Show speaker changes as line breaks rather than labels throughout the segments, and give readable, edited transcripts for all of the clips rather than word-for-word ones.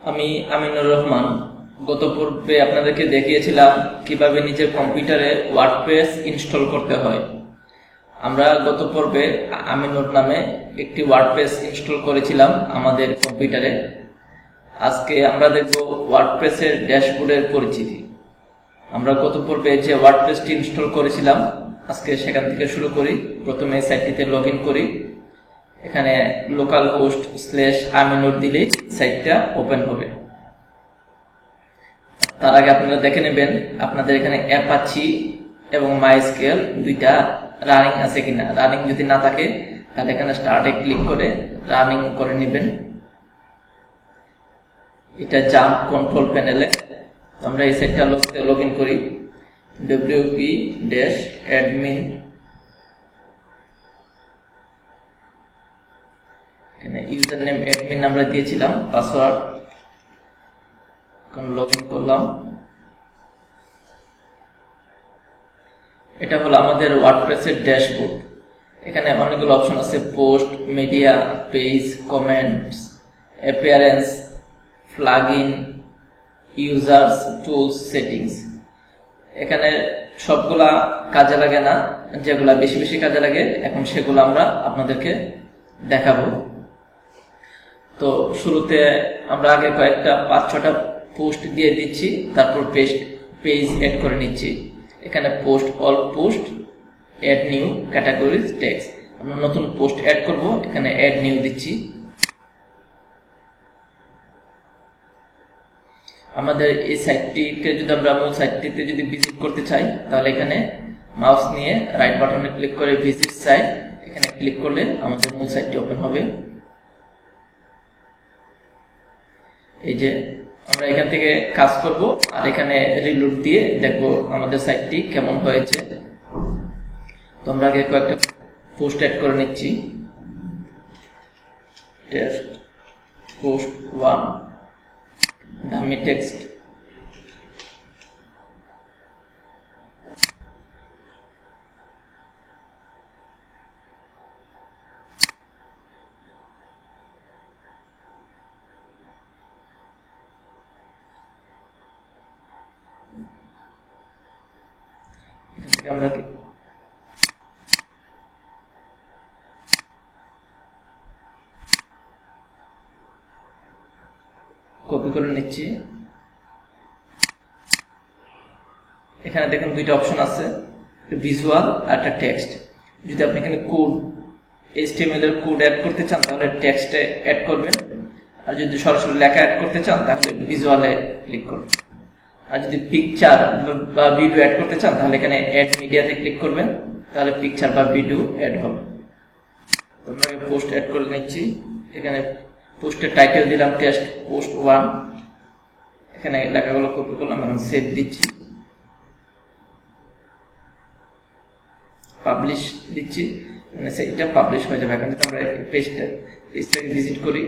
আমি আমিনুর রহমান। গত পর্বে আপনাদেরকে দেখিয়েছিলাম কিভাবে নিজের কম্পিউটারে ওয়ার্ডপ্রেস ইনস্টল করতে হয়। আমরা গত পর্বে আমিনুর নামে একটি ওয়ার্ডপ্রেস ইনস্টল করেছিলাম আমাদের কম্পিউটারে। আজকে আমরা দেখব ওয়ার্ডপ্রেসের ড্যাশবোর্ডের পরিচিতি। আমরা গত পর্বে যে ওয়ার্ডপ্রেসটি ইনস্টল করেছিলাম, আজকে সেখান থেকে শুরু করি। প্রথমে সাইটটিতে লগ ইন করি। এখানে লোকাল হোস্ট /aminur দিলেই সাইটটা ওপেন হবে। তার আগে আপনারা দেখে নেবেন আপনাদের এখানে অ্যাপাচি এবং মাইস্কেল দুইটা রানিং আছে কিনা। রানিং যদি না থাকে তাহলে এখানে স্টার্টে ক্লিক করে রানিং করে নেবেন। এটা জাম্প কন্ট্রোল প্যানেলে। আমরা এই সাইটটা লগ ইন করি। wp-admin, এখানে ইউজার নেম অ্যাডমিন আমরা দিয়েছিলাম, পাসওয়ার্ড। এখন লগ ইন করলাম। এটা হলো আমাদের ওয়ার্ডপ্রেসের ড্যাশবোর্ড। এখানে অনেকগুলো অপশন আছে: post, media, page, comments, appearance, plugin, users, tools, settings. এখানে সবগুলা কাজে লাগে না, যেগুলা বেশি বেশি কাজে লাগে এখন সেগুলো আমরা আপনাদেরকে দেখাবো। তো শুরুতে আমরা আগে কয়েকটা 5-6টা পোস্ট দিয়ে দিচ্ছি, তারপর পেজ এড করে নিচ্ছি। এখানে post, all post, add new, categories, text. আমরা নতুন পোস্ট অ্যাড করব, এখানে অ্যাড নিউ দিচ্ছি। আমাদের এই সাইটটিকে যদি আমরা মূল সাইটটিতে যদি ভিজিট করতে চাই, তাহলে এখানে মাউস নিয়ে রাইট বাটনে ক্লিক করে ভিজিট সাইট, এখানে ক্লিক করলে আমাদের মূল সাইটটি ওপেন হবে। এই যে আমরা এখান থেকে কাজ করব আর এখানে রিলোড দিয়ে দেখব আমাদের সাইটটি কেমন হয়েছে। তো আমরা আগে কয়েকটা পোস্ট অ্যাড করে নিচ্ছি। টেক্সট পোস্ট 1, ডামি টেক্সট, আমরা কপি করে নিচ্ছি। এখানে দেখুন দুইটা অপশন আছে, ভিজুয়াল আর একটা টেক্সট। যদি আপনি এখানে কোড, HTML এর কোড অ্যাড করতে চান তাহলে টেক্সটে অ্যাড করবেন, আর যদি সরাসরি লেখা অ্যাড করতে চান তাহলে ভিজুয়ালে ক্লিক করবেন। আর যদি পিকচার বা ভিডিও অ্যাড করতে চান তাহলে এখানে অ্যাড মিডিয়াতে ক্লিক করবেন, তাহলে পিকচার বা ভিডিও অ্যাড হবে। আমরা পোস্ট অ্যাড করে নিচ্ছি। এখানে পোস্টের টাইটেল দিলাম টেক্সট পোস্ট 1। এখানে লেখাগুলো কপি করলাম, এখন সেভ দিচ্ছি, পাবলিশ দিচ্ছি। মানে সেটা পাবলিশ হয়ে যাবে। এখন আমরা পেজটাকে ভিজিট করি।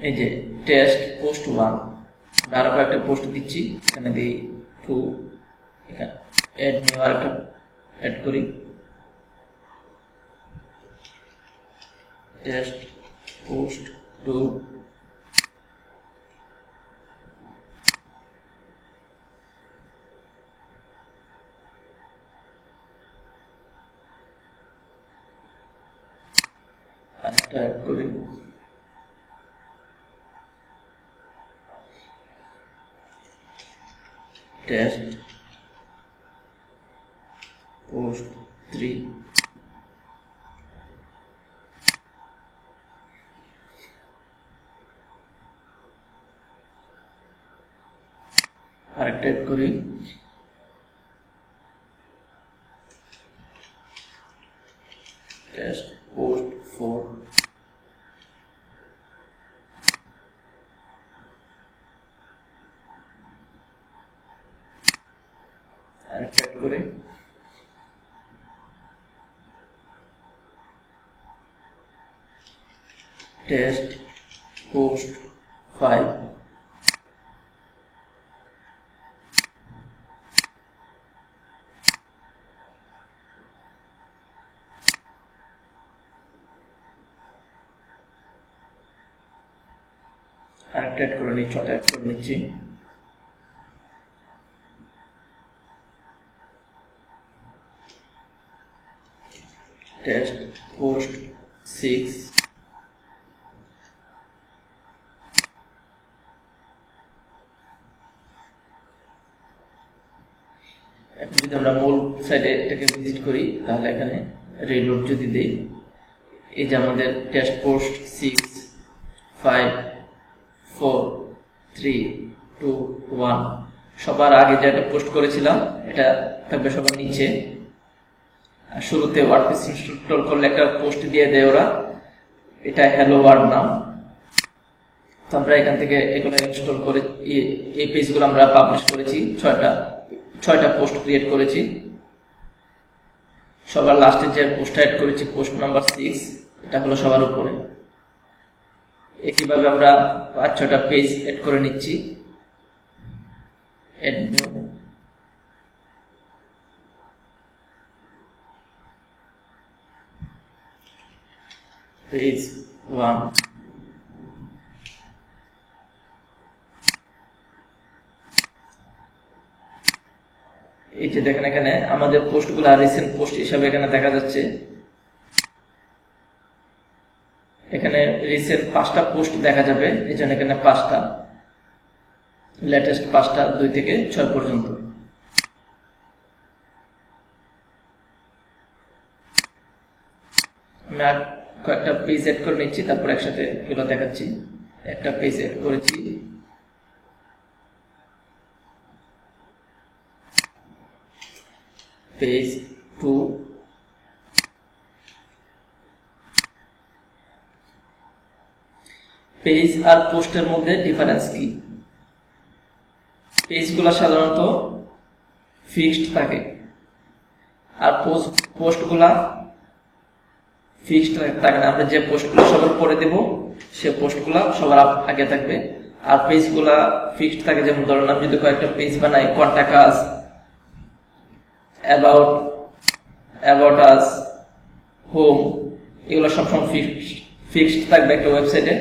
এই যে টেক্সট পোস্ট 1, আরো কয়েকটা পোস্ট দিচ্ছি। এখানে দিই 2, এখানে অ্যাড নিউ আরেকটা অ্যাড করি। টেক্সট পোস্ট 2, আরেকটা অ্যাড করি। টেক্সট পোস্ট 3, আরেকটা অ্যাড করি। টেক্সট পোস্ট 4, আরেকটা অ্যাড করি। টেক্সট পোস্ট 5, আরেকটা অ্যাড করে নিই, 6টা অ্যাড করে নিচ্ছি। টেস্ট পোস্ট 6, এখন যদি আমরা মূল সাইটে এটাকে ভিজিট করি তাহলে এখানে রিলোড যদি দেই, এই যে আমাদের টেস্ট পোস্ট 6, 5, 4, 3, 2, 1 সবার আগে যেটা পোস্ট করেছিলাম এটা থাকবে সবার নিচে। আর শুরুতে ওয়ার্ডপ্রেস ইনস্টল করলে একটা পোস্ট দিয়ে দেয় ওরা, এটা হ্যালো ওয়ার্ল্ড নাম। তো আমরা এখান থেকে এগুলো ইনস্টল করে এই পেজগুলো আমরা পাবলিশ করেছি, 6টা পোস্ট ক্রিয়েট করেছি। সবার লাস্টে যে পোস্ট অ্যাড করেছি পোস্ট নাম্বার 6, এটা হলো সবার উপরে। একইভাবে আমরা 5-6টা পেজ অ্যাড করে নিচ্ছি। অ্যাড নিউ, পেজ 1, এই যে দেখেন এখানে আমাদের পোস্টগুলো রিসেন্ট পোস্ট হিসাবে এখানে দেখা যাচ্ছে। এখানে রিসেন্ট 5টা পোস্ট দেখা যাবে, এই জন্য এখানে 5টা, লেটেস্ট 5টা 2 থেকে 6 পর্যন্ত। আমি আর কয়েকটা পেজ এড করে নিচ্ছি, তারপর একসাথে এগুলো দেখাচ্ছি। একটা পেজ এড করেছি, পেজ 2, পেজ আর পোস্টের মধ্যে ডিফারেন্স কি? পেজগুলো সাধারণত ফিক্সড থাকে আর পোস্টগুলা ফিক্সড থাকে না। আমরা যে পোস্টগুলো সবার পরে দেব সে পোস্টগুলা সবার আগে থাকবে, আর পেজগুলা ফিক্সড থাকে। যেমন ধরুন আমি যদি কয়েকটা পেজ বানাই, contact us, about us, home, এগুলো সবসময় ফিক্সড থাকবে একটা ওয়েবসাইটে।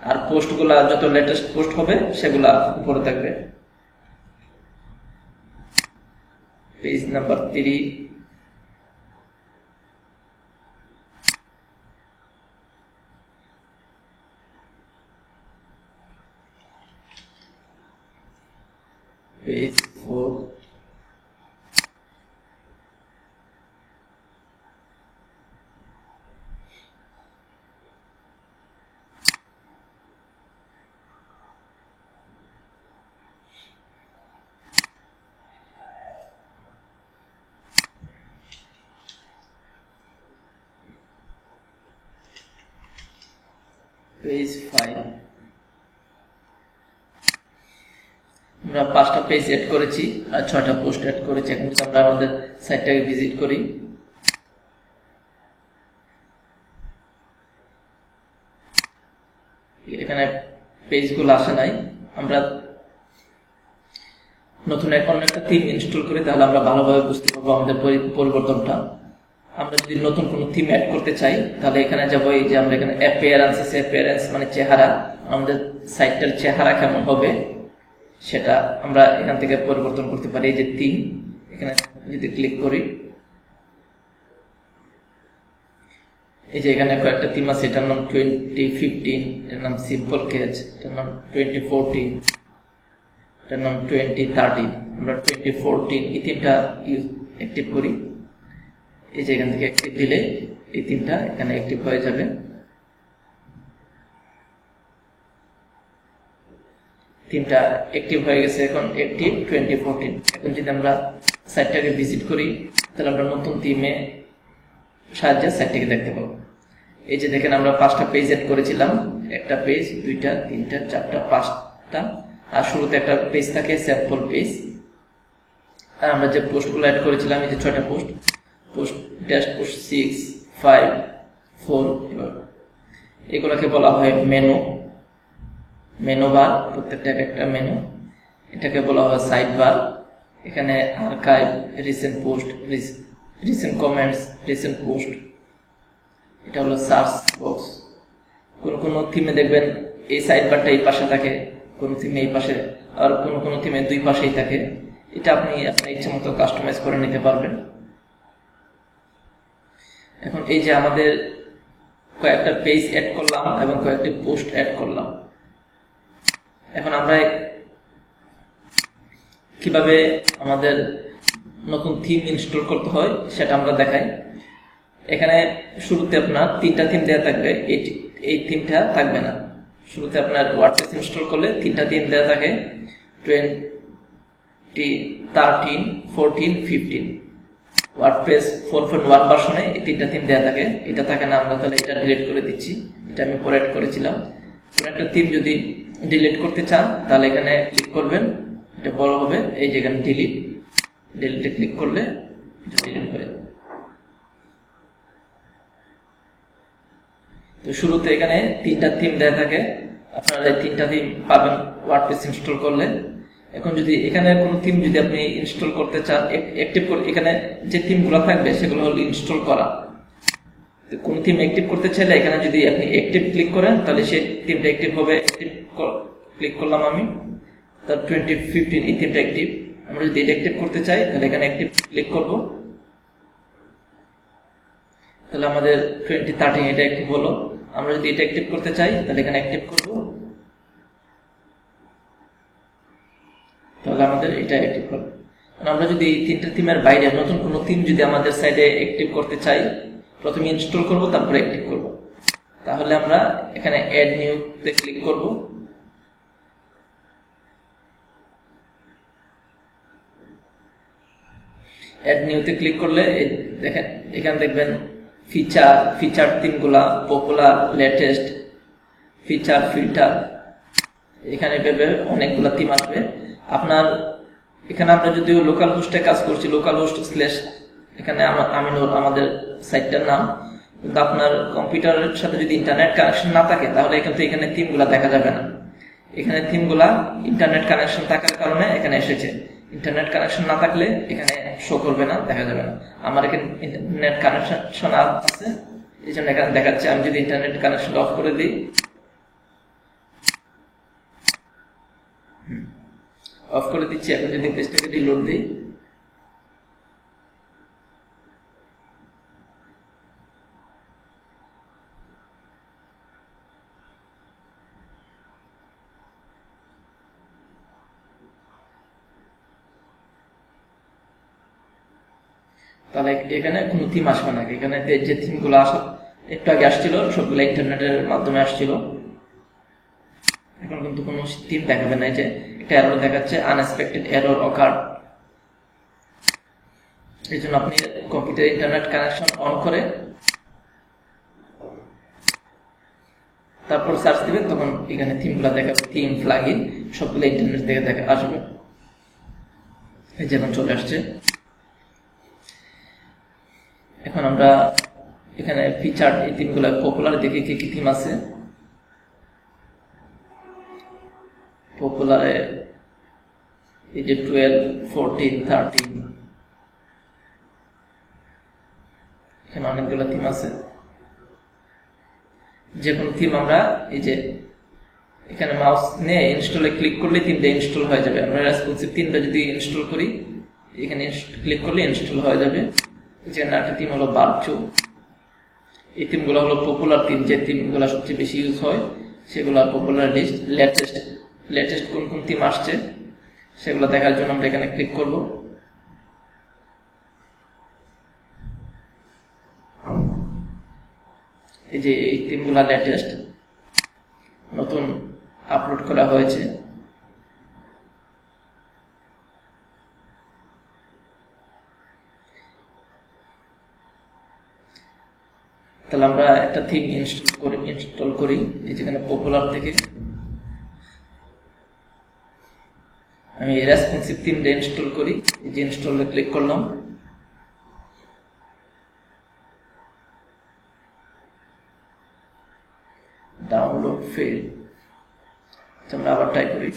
আর পোস্টগুলা যত লেটেস্ট পোস্ট হবে সেগুলা উপরে থাকবে। Page number 3, page 4, page 5। আমরা 5টা পেজ এড করেছি আর 6টা পোস্ট এড করেছি। এখন যদি আমরা আমাদের সাইটটাকে ভিজিট করি, এখানে পেজগুলো আসে নাই। আমরা নতুন একটা থিম ইনস্টল করি তাহলে আমরা ভালোভাবে বুঝতে পারবো আমাদের পরিবর্তনটা। আমরা যদি নতুন কোনো থিম অ্যাড করতে চাই তাহলে এখানে যাবো, এই যে আমরা এখানে অ্যাপিয়ারেন্স আছে, অ্যাপিয়ারেন্স মানে চেহারা, আমাদের সাইটটার চেহারা কেমন হবে সেটা আমরা এখান থেকে পরিবর্তন করতে পারি। এই যে থিম, এখানে যদি ক্লিক করি, এই যে এখানে কয়েকটা থিম আছে। এটার নাম 2015, এটার নাম সিম্পল কেজ, এটার নাম 2014, এটার নাম 2013। আমরা 2014 এই থিমটা অ্যাক্টিভ করি। এই যে এখান থেকে অ্যাক্টিভ দিলে এই থিমটা এখানে অ্যাক্টিভ হয়ে যাবে। থিমটা অ্যাক্টিভ হয়ে গেছে, এখন অ্যাক্টিভ 2014। এখন যদি আমরা সাইটটাকে ভিজিট করি তাহলে আমরা নতুন থিমে সাহায্যে সাইটটাকে দেখতে পাবো। এই যে দেখেন আমরা 5টা পেজ এড করেছিলাম, একটা পেজ, 2টা, 3টা, 4টা, 5টা, আর শুরুতে একটা পেজ থাকে স্যাম্পল পেজ। আর আমরা যে পোস্টগুলো অ্যাড করেছিলাম, এই যে 6টা পোস্ট ড্যাশ পোস্ট 6, 5, 4, এগুলোকে বলা হয় মেনু বার, প্রত্যেকটা একটা মেনু। এটাকে বলা হয় সাইড বার। এখানে archive, recent post, recent comments, recent post. এটা হলো সার্চ বক্স। কোন থিমে দেখবেন এই সাইড বারটা এই পাশে থাকে, কোন থিমে এই পাশে, আর কোন থিমে দুই পাশেই থাকে। এটা আপনি আপনার ইচ্ছা মতো কাস্টমাইজ করে নিতে পারবেন। এখন এই যে আমাদের কয়েকটা পেজ অ্যাড করলাম এবং কয়েকটি পোস্ট অ্যাড করলাম। এখন আমরা কিভাবে আমাদের নতুন থিম ইনস্টল করতে হয় সেটা আমরা দেখাই। এখানে শুরুতে আপনার 3টা থিম দেওয়া থাকবে, এই থিমটা থাকবে না। শুরুতে আপনার ওয়ার্ডপ্রেস ইনস্টল করলে 3টা থিম দেওয়া থাকে, 20, 13, 14, 15। ওয়ার্ডপ্রেস 4.1 ভার্সনে এই 3টা থিম দেওয়া থাকে। এটা থাকে না, আমরা তাহলে এটা ডিলিট করে দিচ্ছি। এটা আমি পরে অ্যাড করেছিলাম। কোন একটা থিম যদি ডিলিট করতে চান তাহলে এখানে ক্লিক করবেন, এটা বড় হবে, এই যে এখানে ডিলিটে ক্লিক করলে এটা ডিলিট হয়ে যাবে। তো শুরুতে এখানে 3টা থিম দেওয়া থাকে, আপনারা এই 3টা থিম পাবেন ওয়ার্ডপ্রেস ইনস্টল করলে। এখন যদি এখানে কোনো থিম যদি আপনি ইনস্টল করতে চান, অ্যাক্টিভ করে, এখানে যে থিমগুলো থাকবে সেগুলো হলো ইনস্টল করা। কোন থিম অ্যাক্টিভ করতে চাইলে এখানে যদি আপনি অ্যাক্টিভ ক্লিক করেন তাহলে সেই থিমটা অ্যাক্টিভ হবে। ক্লিক করলাম আমি, তার 2015 এই থিমটা অ্যাক্টিভ। আমরা যদি এটা অ্যাক্টিভ করতে চাই তাহলে এখানে অ্যাক্টিভ ক্লিক করব, তাহলে আমাদের 2013 এটা অ্যাক্টিভ হলো। আমরা যদি এটা অ্যাক্টিভ করতে চাই তাহলে এখানে অ্যাক্টিভ করব, তাহলে আমাদের এটা অ্যাক্টিভ হবে। আমরা যদি এই 3টা থিমের বাইরে নতুন কোনো থিম যদি আমাদের সাইডে অ্যাক্টিভ করতে চাই, প্রথমে ইনস্টল করব, তারপরে অ্যাক্টিভ করব। তাহলে আমরা এখানে অ্যাড নিউ তে ক্লিক করব। অ্যাড নিউতে ক্লিক করলে দেখেন এখানে দেখবেন ফিচার থিমগুলা, পপুলার, লেটেস্ট, ফিচার, ফিল্টার, এখানে ভেবে অনেকগুলা থিম আসবে। আপনার এখানে আমরা যদিও লোকাল হোস্টে কাজ করছি, লোকাল হোস্ট স্ল্যাশ এখানে আমিনুর আমাদের সাইটটার নাম, কিন্তু আপনার কম্পিউটারের সাথে যদি ইন্টারনেট কানেকশন না থাকে তাহলে এখানে থিমগুলা দেখা যাবে না। এখানে থিমগুলা ইন্টারনেট কানেকশন থাকার কারণে এখানে এসেছে। ইন্টারনেট কানেকশন না থাকলে এখানে শো করবে না, দেখা যাবে না। আমার এখানে ইন্টারনেট কানেকশন আছে, এই জন্য এখানে দেখাচ্ছে। আমি যদি ইন্টারনেট কানেকশন অফ করে দিই, অফ করে দিচ্ছি। এখন যদি পেজটাকে রিলোড দিই, তাহলে এখানে কোনো থিম আসবে না। এখানে যে থিমগুলো একটু আগে আসছিল সবগুলো ইন্টারনেটের মাধ্যমে আসছিল। এখন কিন্তু কোনো থিম দেখাবে না। যে একটা এরর দেখাচ্ছে, আনএক্সপেক্টেড এরর অকার্ড। এই জন্য আপনি কম্পিউটার ইন্টারনেট কানেকশন অন করে তারপর সার্চ দিবেন, তখন এখানে থিমগুলো দেখাবে, থিম, প্লাগইন সবগুলো ইন্টারনেট থেকে আসবে। এই যেমন চলে আসছে। এখন আমরা এখানে ফিচার এই থিমগুলো পপুলার দেখি কি থিম আছে। পপুলারে এই যে 12, 14, 13, এখানে অনেকগুলো থিম আছে। যে কোনো থিম আমরা এই যে এখানে মাউস নিয়ে ইনস্টলে ক্লিক করলে থিমটা ইনস্টল হয়ে যাবে। আমরা রেসপন্সিভ থিমটা যদি ইনস্টল করি, এখানে ক্লিক করলে ইনস্টল হয়ে যাবে। যে একটা থিম হলো বারচু। এই থিমগুলো হলো পপুলার থিম, যে থিমগুলো সবচেয়ে বেশি ইউজ হয় সেগুলো পপুলার লিস্ট। লেটেস্ট কোন কোন থিম আসছে সেগুলো দেখার জন্য আমরা এখানে ক্লিক করব। এই যে এই থিমগুলো লেটেস্ট নতুন আপলোড করা হয়েছে। তাহলে আমরা একটা থিম ইনস্টল করি। এই যেখানে পপুলার থেকে আমি রেসপন্সিভ থিমটা ইনস্টল করি। এই যে ইনস্টলে ক্লিক করলাম। Download fail. আমরা আবার ট্রাই করি।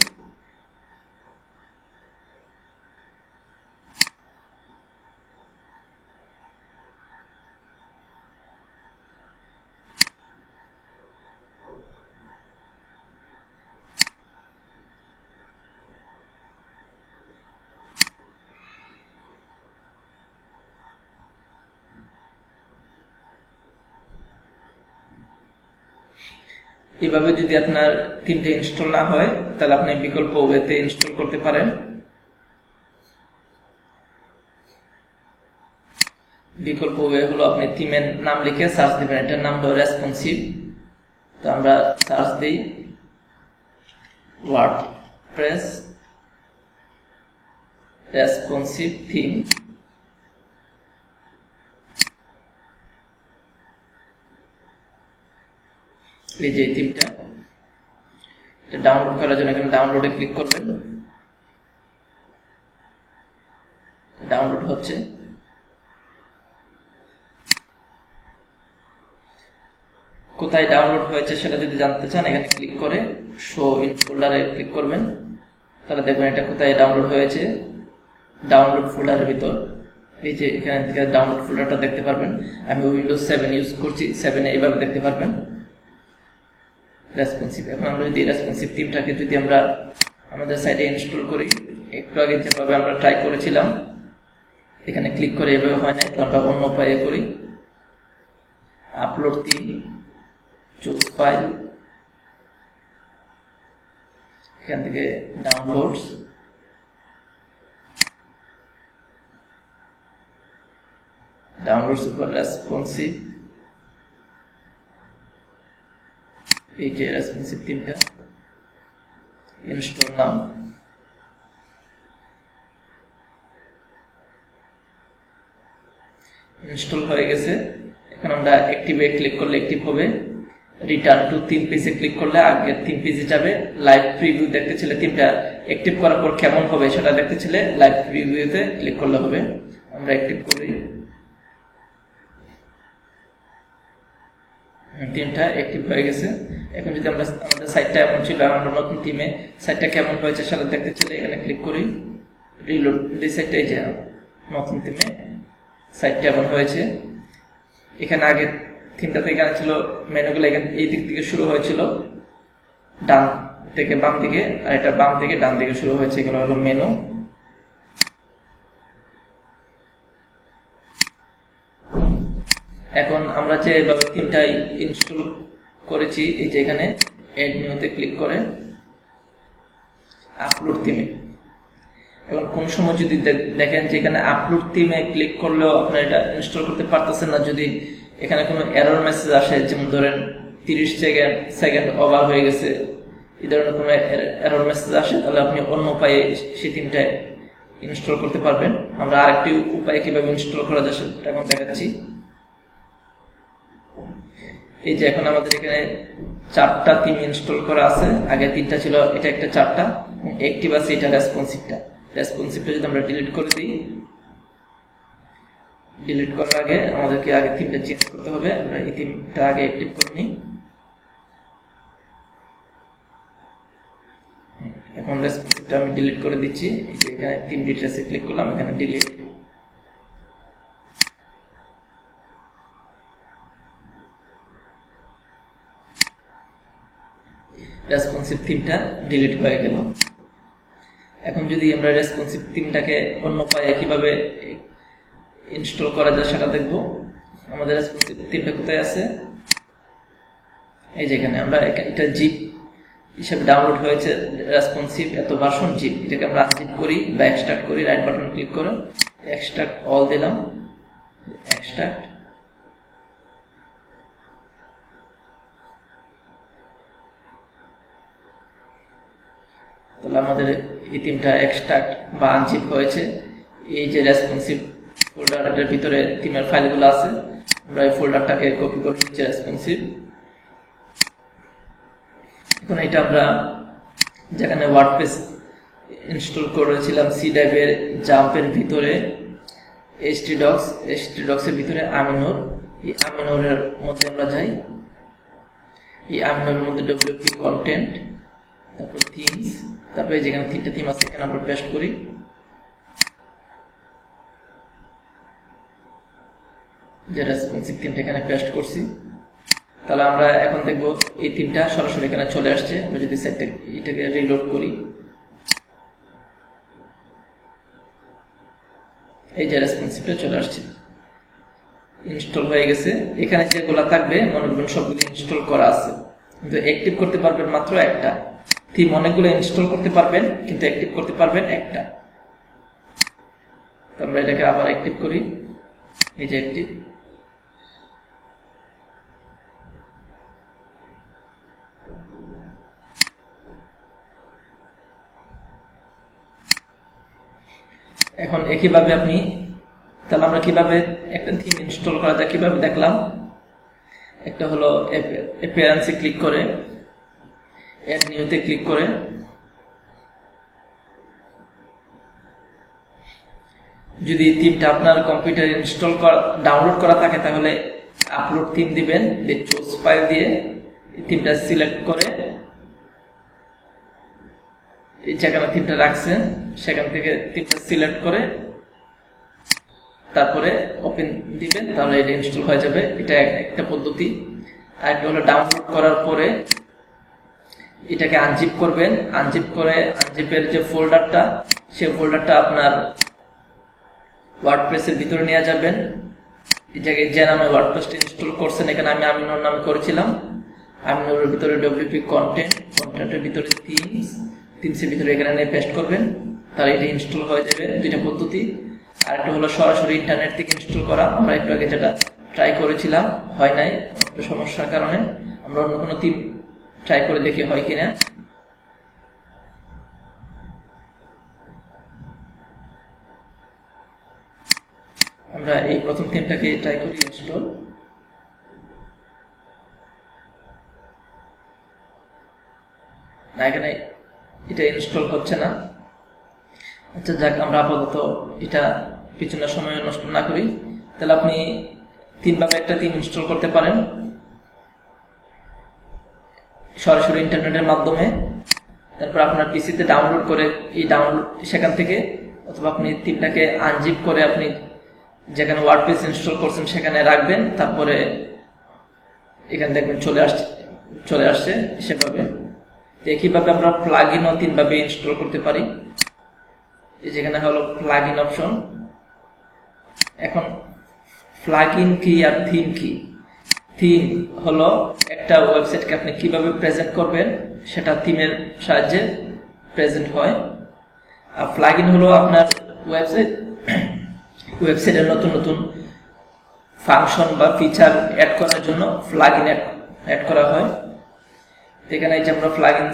এভাবে যদি আপনার থিমটা ইনস্টল না হয় তাহলে আপনি বিকল্প ওয়েতে ইনস্টল করতে পারেন। বিকল্প ওয়ে হলো আপনি থিমের নাম লিখে সার্চ দিবেন, এটার নাম হলো রেসপন্সিভ। তো আমরা সার্চ দিই ওয়ার্ডপ্রেস রেসপন্সিভ থিম। এই যে থিমটা ডাউনলোড করার জন্য এখানে ডাউনলোডে ক্লিক করবেন। ডাউনলোড হচ্ছে। কোথায় ডাউনলোড হয়েছে সেটা যদি জানতে চান এখানে ক্লিক করে শো ইন ফোল্ডারে ক্লিক করবেন, তাহলে দেখবেন এটা কোথায় ডাউনলোড হয়েছে। ডাউনলোড ফোল্ডারের ভিতর এই যে এখান থেকে ডাউনলোড ফোল্ডারটা দেখতে পারবেন। আমি উইন্ডোজ 7 ইউজ করছি, 7-এ এইভাবে দেখতে পারবেন রেসপন্সিভ। এখন আমরা যদি রেসপন্সিভ থিমটাকে যদি আমরা আমাদের সাইটে ইনস্টল করি, একটু আগে যেভাবে আমরা ট্রাই করেছিলাম এখানে ক্লিক করে এভাবে হয় না, আমরা অন্য উপায়ে করি। আপলোড থিম, চুজ ফাইল, এখান থেকে ডাউনলোডস, ডাউনলোডস উপর রেসপন্সিভ, এই যে রেসপন্সিভ থিমটা ইনস্টল নাও। ইনস্টল হয়ে গেছে। এখন আমরা অ্যাক্টিভে ক্লিক করলে অ্যাক্টিভ হবে। রিটার্ন টু থিম পেজে ক্লিক করলে আগের থিম পেজে যাবে। লাইভ প্রিভিউ দেখতে চাইলে থিমটা অ্যাক্টিভ করার পর কেমন হবে সেটা দেখতে চাইলে লাইভ প্রিভিউতে ক্লিক করলে হবে। আমরা অ্যাক্টিভ করি, থিমটা অ্যাক্টিভ হয়ে গেছে। এখন যদি আমরা আমাদের সাইটটা এমন ছিল, আমরা নতুন থিমে সাইটটা কেমন হয়েছে সেটা দেখতে চাইলে এখানে ক্লিক করি, রিলোড এই সাইটটা, এই যে নতুন থিমে সাইটটা এমন হয়েছে। এখানে আগে থিমটাতে এখানে ছিল মেনুগুলো, এখানে এই দিক থেকে শুরু হয়েছিল ডান থেকে বাম দিকে, আর এটা বাম থেকে ডান দিকে শুরু হয়েছে, এগুলো হলো মেনু। এখন আমরা যে থিমটা ইনস্টল করেছি এই যে এখানে এড নিউতে ক্লিক করে আপলোড থিমে। এখন কোন সময় যদি দেখেন যে এখানে আপলোড থিমে ক্লিক করলেও আপনার এটা ইনস্টল করতে পারতেছেন না, যদি এখানে কোনো এরর মেসেজ আসে, যেমন ধরেন 30 সেকেন্ড ওভার হয়ে গেছে, এই ধরনের কোনো এরর মেসেজ আসে, তাহলে আপনি অন্য উপায়ে সেই থিমটা ইনস্টল করতে পারবেন। আমরা আরেকটি উপায় কিভাবে ইনস্টল করা যায় সেটা এখন দেখাচ্ছি। এই যে এখন আমাদের এখানে 4টা থিম ইনস্টল করা আছে, আগে 3টা ছিল, এটা একটা 4টা অ্যাক্টিভ আছে, এটা রেসপন্সিভটা। রেসপন্সিভটা যদি আমরা ডিলিট করে দিই, ডিলিট করার আগে আমাদেরকে আগে থিমটা চেঞ্জ করতে হবে। আমরা এই থিমটা আগে অ্যাক্টিভ করে নিই। এখন রেসপন্সিভটা আমি ডিলিট করে দিচ্ছি। এই যে এখানে থিম ডিটেইলসে ক্লিক করলাম, এখানে ডিলিট। রেসপন্সিভ থিমটা ডিলিট হয়ে গেল। এখন যদি আমরা রেসপন্সিভ থিমটাকে অন্য উপায়ে কিভাবে ইনস্টল করা যায় সেটা দেখব। আমাদের রেসপন্সিভ থিমটা কোথায় আছে, এই যে এখানে আমরা এটা জিপ হিসেবে ডাউনলোড হয়েছে রেসপন্সিভ, এত ভার্সন জিপ। এটাকে আমরা আনজিপ করি বা এক্সট্রাক্ট করি, রাইট বাটন ক্লিক করে এক্সট্রাক্ট অল দিলাম, এক্সট্রাক্ট। তাহলে আমাদের এই থিমটা এক্সট্রাক্ট বা আনজিপ হয়েছে। এই যে রেসপন্সিভ ফোল্ডারের ভিতরে থিমের ফাইলগুলো আছে, আমরা এই ফোল্ডারটাকে কপি করে নিচ্ছি রেসপন্সিভ। এখন এটা আমরা যেখানে ওয়ার্ডপ্রেস ইনস্টল করেছিলাম সি ড্রাইভের জাম্পের ভিতরে htdocs এর ভিতরে আমিনুর, এই আমিনুরের মধ্যে আমরা যাই। এই আমিনুরের মধ্যে wp কন্টেন্ট, তারপর থিমস, তারপরে যেখানে 3টা থিম আছে এখানে আমরা পেস্ট করি। যে রেসপন্সিভ থিমটা এখানে পেস্ট করছি, তাহলে আমরা এখন দেখব এই থিমটা সরাসরি এখানে চলে আসছে। আমরা যদি এটাকে রিলোড করি, এই যে রেসপন্সিভটা চলে আসছে, ইনস্টল হয়ে গেছে। এখানে যেগুলো থাকবে মনে করবেন সবগুলো ইনস্টল করা আছে। কিন্তু অ্যাক্টিভ করতে পারবেন মাত্র একটা। থিম অনেকগুলো ইনস্টল করতে পারবেন কিন্তু অ্যাক্টিভ করতে পারবেন একটা। তো আমরা এটাকে আবার অ্যাক্টিভ করি, এই যে অ্যাক্টিভ। এখন একইভাবে আপনি, তাহলে আমরা কিভাবে একটা থিম ইনস্টল করা যায় কিভাবে দেখলাম। একটা হলো অ্যাপিয়ারেন্সে ক্লিক করে, অ্যাড নিউতে ক্লিক করে যদি থিমটা আপনার কম্পিউটারে ইনস্টল করা ডাউনলোড করা থাকে তাহলে আপলোড থিম দিবেন, চুজ ফাইল দিয়ে থিমটা সিলেক্ট করে যেখানে থিমটা রাখছেন সেখান থেকে থিমটা সিলেক্ট করে তারপরে ওপেন দিবেন, তাহলে এটা ইনস্টল হয়ে যাবে। এটা একটা পদ্ধতি। আর একটা হলো ডাউনলোড করার পরে এটাকে আনজিপ করবেন, আনজিপ করে আনজিপের যে ফোল্ডারটা সেই ফোল্ডারটা আপনার ওয়ার্ডপ্রেসের ভিতরে নিয়ে যাবেন। এই জায়গায় যে নামে ওয়ার্ডপ্রেসটা ইনস্টল করছেন, এখানে আমি আমিনুর নামে করেছিলাম, আমিনুরের ভিতরে ডব্লিউপি কন্টেন্ট, কন্টেন্টের ভিতরে থিমসের ভিতরে এখানে নিয়ে পেস্ট করবেন, তাহলে এটা ইনস্টল হয়ে যাবে। দুইটা পদ্ধতি। আর একটা হলো সরাসরি ইন্টারনেট থেকে ইনস্টল করা, আমরা একটু আগে যেটা ট্রাই করেছিলাম হয় নাই সমস্যার কারণে। আমরা অন্য কোনো থিম ট্রাই করে দেখি হয় কিনা। আমরা এই প্রথম থিমটাকে ট্রাই করি ইনস্টল। না, এখানে এটা ইনস্টল হচ্ছে না। আচ্ছা যাক, আমরা আপাতত এটা পিছনের সময় নষ্ট না করি। তাহলে আপনি তিনভাবে একটা থিম ইনস্টল করতে পারেন, সরাসরি ইন্টারনেটের মাধ্যমে, তারপর আপনার পিসিতে ডাউনলোড করে এই ডাউনলোড সেখান থেকে, অথবা আপনি থিমটাকে আনজিপ করে আপনি যেখানে ওয়ার্ডপ্রেস ইনস্টল করছেন সেখানে রাখবেন, তারপরে এখানে দেখবেন চলে আসছে সেভাবে। একইভাবে আমরা প্লাগইনও তিনভাবে ইনস্টল করতে পারি। এই যেখানে হলো প্লাগইন অপশন। এখন প্লাগইন কি আর থিম কি? থিম হলো একটা ওয়েবসাইটকে আপনি কিভাবে প্রেজেন্ট করবেন সেটা থিমের সাহায্যে প্রেজেন্ট হয়। আর প্লাগইন হলো আপনার ওয়েবসাইটের নতুন নতুন ফাংশন বা ফিচার অ্যাড করার জন্য প্লাগইন অ্যাড করা হয়। এখানে যে আমরা plugin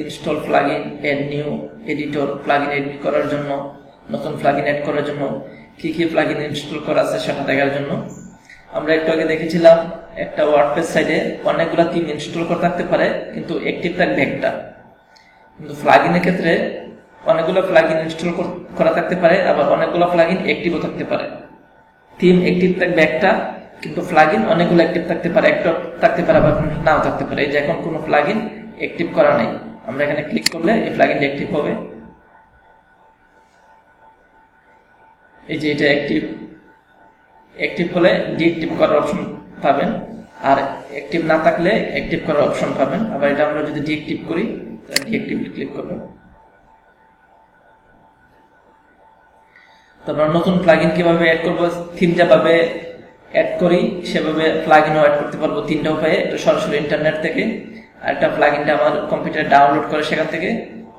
install plugin, add new, editor, plugin edit করার জন্য, নতুন প্লাগইন অ্যাড করার জন্য কি কি প্লাগইন ইনস্টল করা আছে সেটা দেখার জন্য। আমরা একটু আগে দেখেছিলাম একটা ওয়ার্ডপ্রেস সাইটে অনেকগুলো থিম ইনস্টল করা থাকতে পারে কিন্তু অ্যাক্টিভ থাকবে একটা। কিন্তু প্লাগইনের ক্ষেত্রে অনেকগুলো প্লাগইন ইনস্টল করা থাকতে পারে, আবার অনেকগুলো প্লাগইন অ্যাক্টিভও থাকতে পারে। থিম অ্যাক্টিভ থাকবে একটা, কিন্তু প্লাগইন অনেকগুলো অ্যাক্টিভ থাকতে পারে, একটা থাকতে পারে আবার নাও থাকতে পারে। এই যে এখন কোনো প্লাগইন অ্যাক্টিভ করা নেই, আমরা এখানে ক্লিক করলে এই প্লাগইনটা অ্যাক্টিভ হবে। এই যে এটা অ্যাক্টিভ হলে ডিঅ্যাক্টিভ করার অপশন পাবেন, আর অ্যাক্টিভ না থাকলে অ্যাক্টিভ করার অপশন পাবেন। আবার এটা আমরা যদি ডিঅ্যাক্টিভ করি তাহলে ডিঅ্যাক্টিভ ক্লিক করবেন। তো আমরা নতুন প্লাগইন কিভাবে অ্যাড করব, থিম যেভাবে অ্যাড করি সেভাবে প্লাগইনও অ্যাড করতে পারবো তিনটা উপায়ে। এটা সরাসরি ইন্টারনেট থেকে, আর একটা প্লাগইনটা আমার কম্পিউটারে ডাউনলোড করে সেখান থেকে,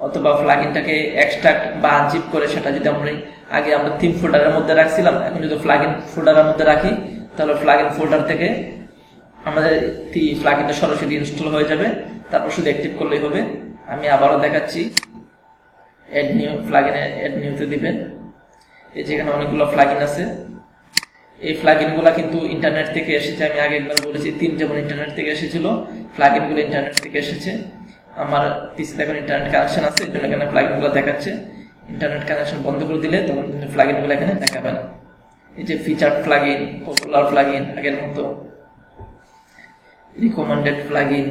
অথবা প্লাগইনটাকে এক্সট্রাক্ট বা আনজিপ করে সেটা যদি আগে আমরা থিম ফোল্ডারের মধ্যে রাখছিলাম, এখন যদি প্লাগইন ফোল্ডারের মধ্যে রাখি তাহলে প্লাগইন ফোল্ডার থেকে আমাদের প্লাগইনটা সরাসরি ইনস্টল হয়ে যাবে, তারপর শুধু অ্যাক্টিভ করলেই হবে। আমি আবারও দেখাচ্ছি, এড নিউ, প্লাগইনে এড নিউতে দিবেন। এই যেখানে অনেকগুলো প্লাগইন আছে, এই প্লাগইনগুলো কিন্তু ইন্টারনেট থেকে এসেছে। আমি আগে একবার বলেছি থিম যেমন ইন্টারনেট থেকে এসেছিল, প্লাগইনগুলো ইন্টারনেট থেকে এসেছে। আমার পিসিতে এখন ইন্টারনেট কানেকশন আছে, এই জন্য এখানে প্লাগইনগুলো দেখাচ্ছে। ইন্টারনেট কানেকশন বন্ধ করে দিলে তখন প্লাগইনগুলো এখানে দেখাবে না। এই যে ফিচার্ড প্লাগইন, পপুলার প্লাগইন, আগের মতো রিকমেন্ডেড প্লাগইন,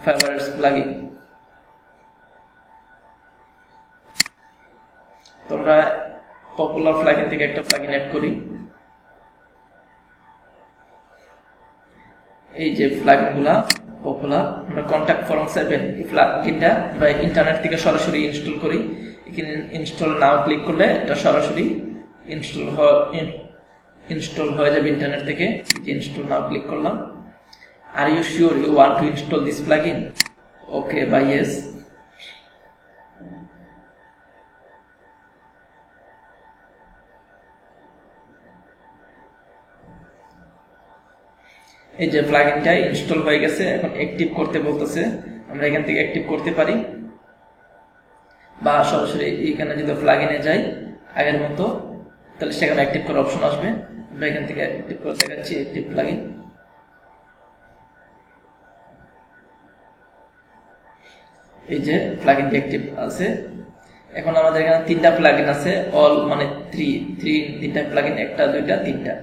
ফেভারিটস প্লাগইন। তোমরা পপুলার প্লাগইন থেকে একটা প্লাগইন অ্যাড করি। এই যে প্লাগইনগুলা পপুলার, আমরা কন্টাক্ট ফর্ম 7 এই প্লাগইনটা আমরা ইন্টারনেট থেকে সরাসরি ইনস্টল করি। এখানে ইনস্টল নাও ক্লিক করলে এটা সরাসরি ইনস্টল হয়ে যাবে ইন্টারনেট থেকে। ইনস্টল নাও ক্লিক করলাম। Are you sure you want to install this plugin? Okay বা yes. এই যে প্লাগইনটা ইনস্টল হয়ে গেছে, এখন অ্যাক্টিভ করতে বলতেছে। আমরা এখান থেকে অ্যাক্টিভ করতে পারি বা সরাসরি এখানে যদি প্লাগইনে যাই আগের মতো, তাহলে সেখানে অ্যাক্টিভ করার অপশন আসবে। আমরা এখান থেকে অ্যাক্টিভ করে দেখাচ্ছি অ্যাক্টিভ প্লাগইন। এই যে প্লাগইনটি অ্যাক্টিভ আছে। এখন আমাদের এখানে তিনটা প্লাগইন আছে, অল মানে তিনটা প্লাগইন, একটা দুইটা তিনটা।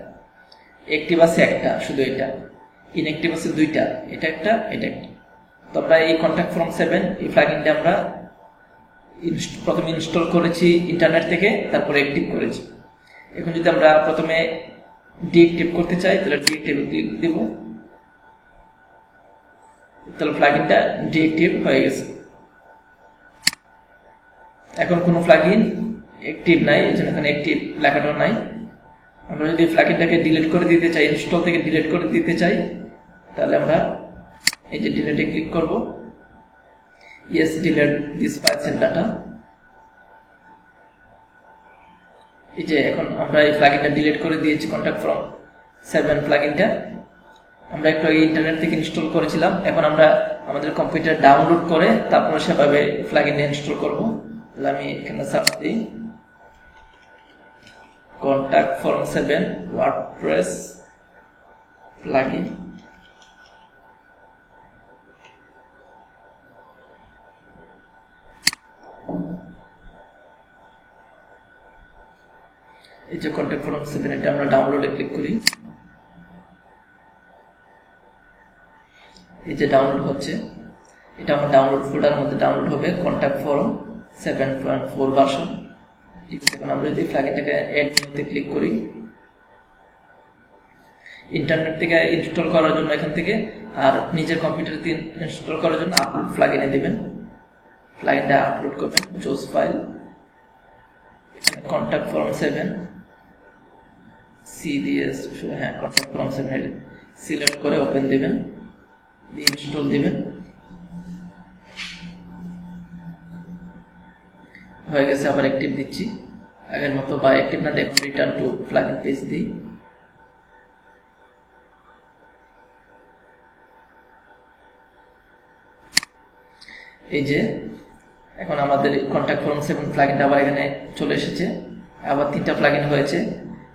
অ্যাক্টিভ আছে একটা, শুধু এটা। ইনঅ্যাক্টিভ আছে দুইটা, এটা একটা এটা একটা। তো আমরা এই কন্ট্যাক্ট ফর্ম 7 এই প্লাগইনটা আমরা প্রথমে ইনস্টল করেছি ইন্টারনেট থেকে, তারপরে অ্যাক্টিভ করেছি। এখন যদি আমরা প্রথমে ডিঅ্যাক্টিভ করতে চাই তাহলে ডিঅ্যাক্টিভ ক্লিক দেব, তাহলে প্লাগইনটা ডিঅ্যাক্টিভ হয়ে গেছে। এখন কোনো প্লাগইন অ্যাক্টিভ নাই, এজন্য এখানে অ্যাক্টিভ লেখাটা নাই। আমরা যদি প্লাগইনটাকে ডিলিট করে দিতে চাই, ইনস্টল থেকে ডিলিট করে দিতে চাই, তাহলে আমরা এই যে ডিলিটে ক্লিক করব। Yes, delete this files and data. এই যে এখন আমরা এই প্লাগইনটা ডিলিট করে দিয়েছি, কন্ট্যাক্ট ফর্ম 7 প্লাগইনটা আমরা একটু আগে ইন্টারনেট থেকে ইনস্টল করেছিলাম। এখন আমরা আমাদের কম্পিউটার ডাউনলোড করে তারপর সেভাবে প্লাগইনটা ইনস্টল করব। তাহলে আমি এখানে সার্চ দিই কন্ট্যাক্ট ফর্ম 7 ওয়ার্ডপ্রেস প্লাগইন। এই যে কন্ট্যাক্ট ফর্ম 7 এটা আমরা ডাউনলোডে ক্লিক করি। এই যে ডাউনলোড হচ্ছে, এটা আমার ডাউনলোড ফোল্ডারের মধ্যে ডাউনলোড হবে, কন্ট্যাক্ট ফর্ম 7.4 ভার্সন। এখন আমরা যদি প্লাগইনটাকে এড করতে ক্লিক করি, ইন্টারনেট থেকে ইনস্টল করার জন্য এখান থেকে, আর নিজের কম্পিউটার দিয়ে ইনস্টল করার জন্য আপলোড প্লাগইনে দিবেন। প্লাগইনটা আপলোড করবেন, choose file, contact form 7 CDS, হ্যাঁ কন্ট্যাক্ট ফর্ম 7 সিলেক্ট করে ওপেন দিবেন, দিয়ে ইনস্টল দিবেন। হয়ে গেছে, আবার অ্যাক্টিভ দিচ্ছি আগের মতো, বা অ্যাক্টিভ না দেখুন রিটার্ন টু প্লাগইন পেজ দিই। এই যে এখন আমাদের কন্ট্যাক্ট ফর্ম 7 প্লাগইনটা আবার এখানে চলে এসেছে, আবার 3টা প্লাগইন হয়েছে।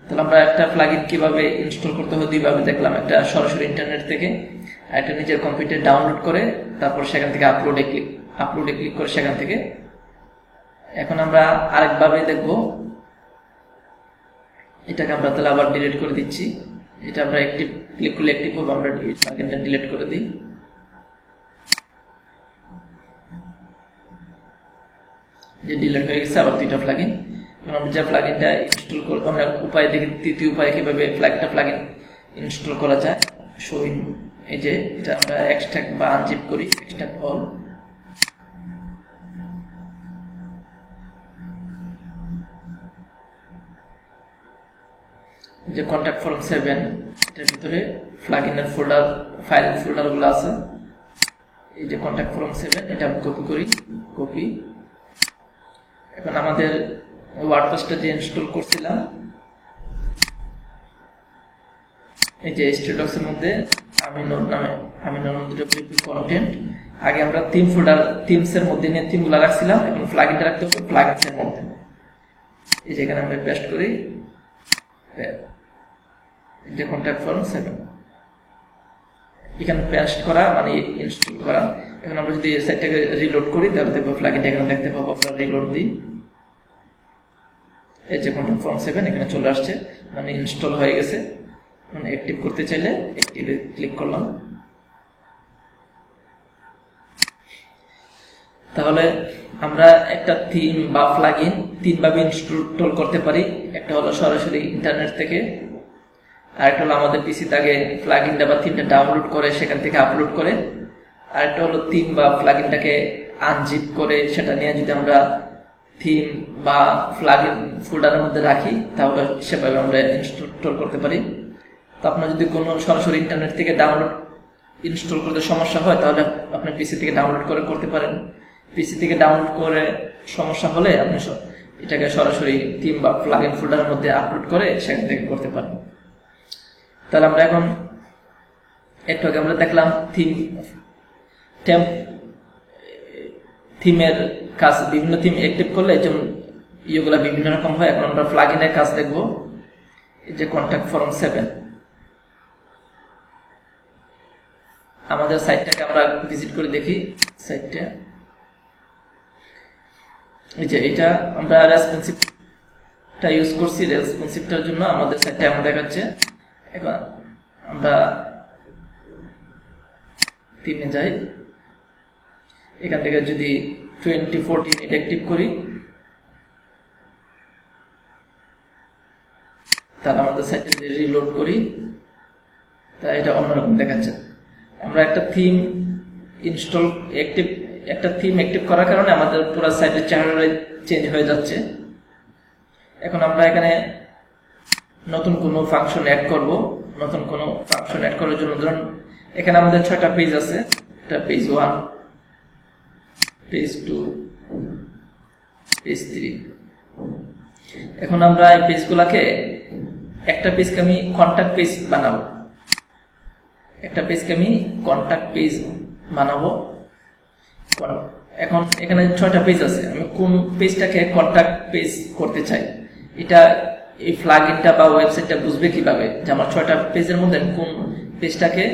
তাহলে আমরা একটা প্লাগইন কিভাবে ইনস্টল করতে হয় দুইভাবে দেখলাম, একটা সরাসরি ইন্টারনেট থেকে, আর একটা নিজের কম্পিউটার ডাউনলোড করে তারপর সেখান থেকে আপলোডে ক্লিক করে সেখান থেকে। এখন আমরা আরেকভাবে দেখব, এটাকে আমরা তাহলে আবার ডিলিট করে দিচ্ছি। এটা আমরা অ্যাক্টিভ ক্লিক করলে অ্যাক্টিভ হবে, আমরা প্লাগইনটা ডিলিট করে দিই। যে ডিলিট হয়ে গেছে আবার 2টা প্লাগইন। এখন আমরা যে প্লাগইনটা ইনস্টল করব, আমরা উপায় দেখি তৃতীয় উপায় কিভাবে প্লাগইন ইনস্টল করা যায়। শোইং, এই যে এটা আমরা এক্সট্রাক্ট বা আনজিপ করি, এক্সট্রাক্ট অল। যে কন্ট্যাক্ট ফর্ম 7 এটার ভিতরে প্লাগইনের ফোল্ডার, ফাইল ফোল্ডারগুলো আছে। এই যে কন্ট্যাক্ট ফর্ম 7 এটা আমি কপি করি, কপি। এখন আমাদের ওয়ার্ডপ্রেসটা যে ইনস্টল করছিলাম, এই যে স্ট্যাটাসের মধ্যে আমিনুর নামে, আমিনুর কন্টেন্ট, আগে আমরা থিম ফোল্ডার থিমসের মধ্যে নিয়ে থিমগুলো রাখছিলাম, এখন প্লাগইনটা রাখতে হবে প্লাগইনসের মধ্যে। এই যে এখানে আমরা পেস্ট করি, যে কন্ট্যাক্ট ফর্ম 7 এখানে পেস্ট করা মানে ইনস্টল করা। এখন আমরা যদি এই সাইটটাকে রিলোড করি তাহলে দেখবো প্লাগইনটা এখানে দেখতে পাবো। আমরা রিলোড দিই, এই যে কন্ট্যাক্ট ফর্ম 7 এখানে চলে আসছে, মানে ইনস্টল হয়ে গেছে। মানে অ্যাক্টিভ করতে চাইলে অ্যাক্টিভে ক্লিক করলাম। তাহলে আমরা একটা থিম বা প্লাগইন 3 ভাবে ইনস্টল করতে পারি। একটা হলো সরাসরি ইন্টারনেট থেকে, আর একটা হলো আমাদের পিসিতে আগে প্লাগইনটা বা থিমটা ডাউনলোড করে সেখান থেকে আপলোড করে, আর একটা হলো থিম বা প্লাগইনটাকে আনজিপ করে সেটা নিয়ে যদি আমরা থিম বা প্লাগইন ফোল্ডারের মধ্যে রাখি তাহলে সেভাবে আমরা ইনস্টল করতে পারি। তো আপনার যদি কোনো সরাসরি ইন্টারনেট থেকে ডাউনলোড ইনস্টল করতে সমস্যা হয় তাহলে আপনি পিসি থেকে ডাউনলোড করে করতে পারেন। পিসি থেকে ডাউনলোড করে সমস্যা হলে আপনি এটাকে সরাসরি থিম বা প্লাগইন ফোল্ডারের মধ্যে আপলোড করে সেখান থেকে করতে পারেন। তাহলে আমরা এখন একটু আগে আমরা দেখলাম থিমের কাজ, বিভিন্ন থিম অ্যাক্টিভ করলে যেমন ইয়েগুলা বিভিন্ন রকম হয়। এখন আমরা প্লাগইনের কাজ দেখব। এই যে কন্ট্যাক্ট ফর্ম 7, আমাদের সাইটটাকে আমরা ভিজিট করে দেখি। সাইটটা এই যে এটা আমরা রেসপন্সিভটা ইউজ করছি, রেসপন্সিভটার জন্য আমাদের সাইটটা এমন দেখাচ্ছে। এখন আমরা থিমে যাই, এখান থেকে যদি 2014 এটা অ্যাক্টিভ করি তাহলে আমাদের সাইটে যদি রিলোড করি তা এটা অন্যরকম দেখাচ্ছে। আমরা একটা থিম অ্যাক্টিভ করার কারণে আমাদের পুরো সাইটের চেহারা চেঞ্জ হয়ে যাচ্ছে। এখন আমরা এখানে নতুন কোনো ফাংশন অ্যাড করব। নতুন কোনো ফাংশন অ্যাড করার জন্য ধরুন এখানে আমাদের 6টা পেজ আছে। এটা পেজ 1, পেজ 2, পেজ 3। এখন আমরা এই পেজগুলোকে একটা পেজকে আমি কন্ট্যাক্ট পেজ বানাবো। এখন এখানে 6টা পেজ আছে, আমি কোন পেজটাকে কন্ট্যাক্ট পেজ করতে চাই এটা এই প্লাগইনটা বা ওয়েবসাইটটা বুঝবে কিভাবে যে আমার 6টা পেজের মধ্যে কোন পেজটাকে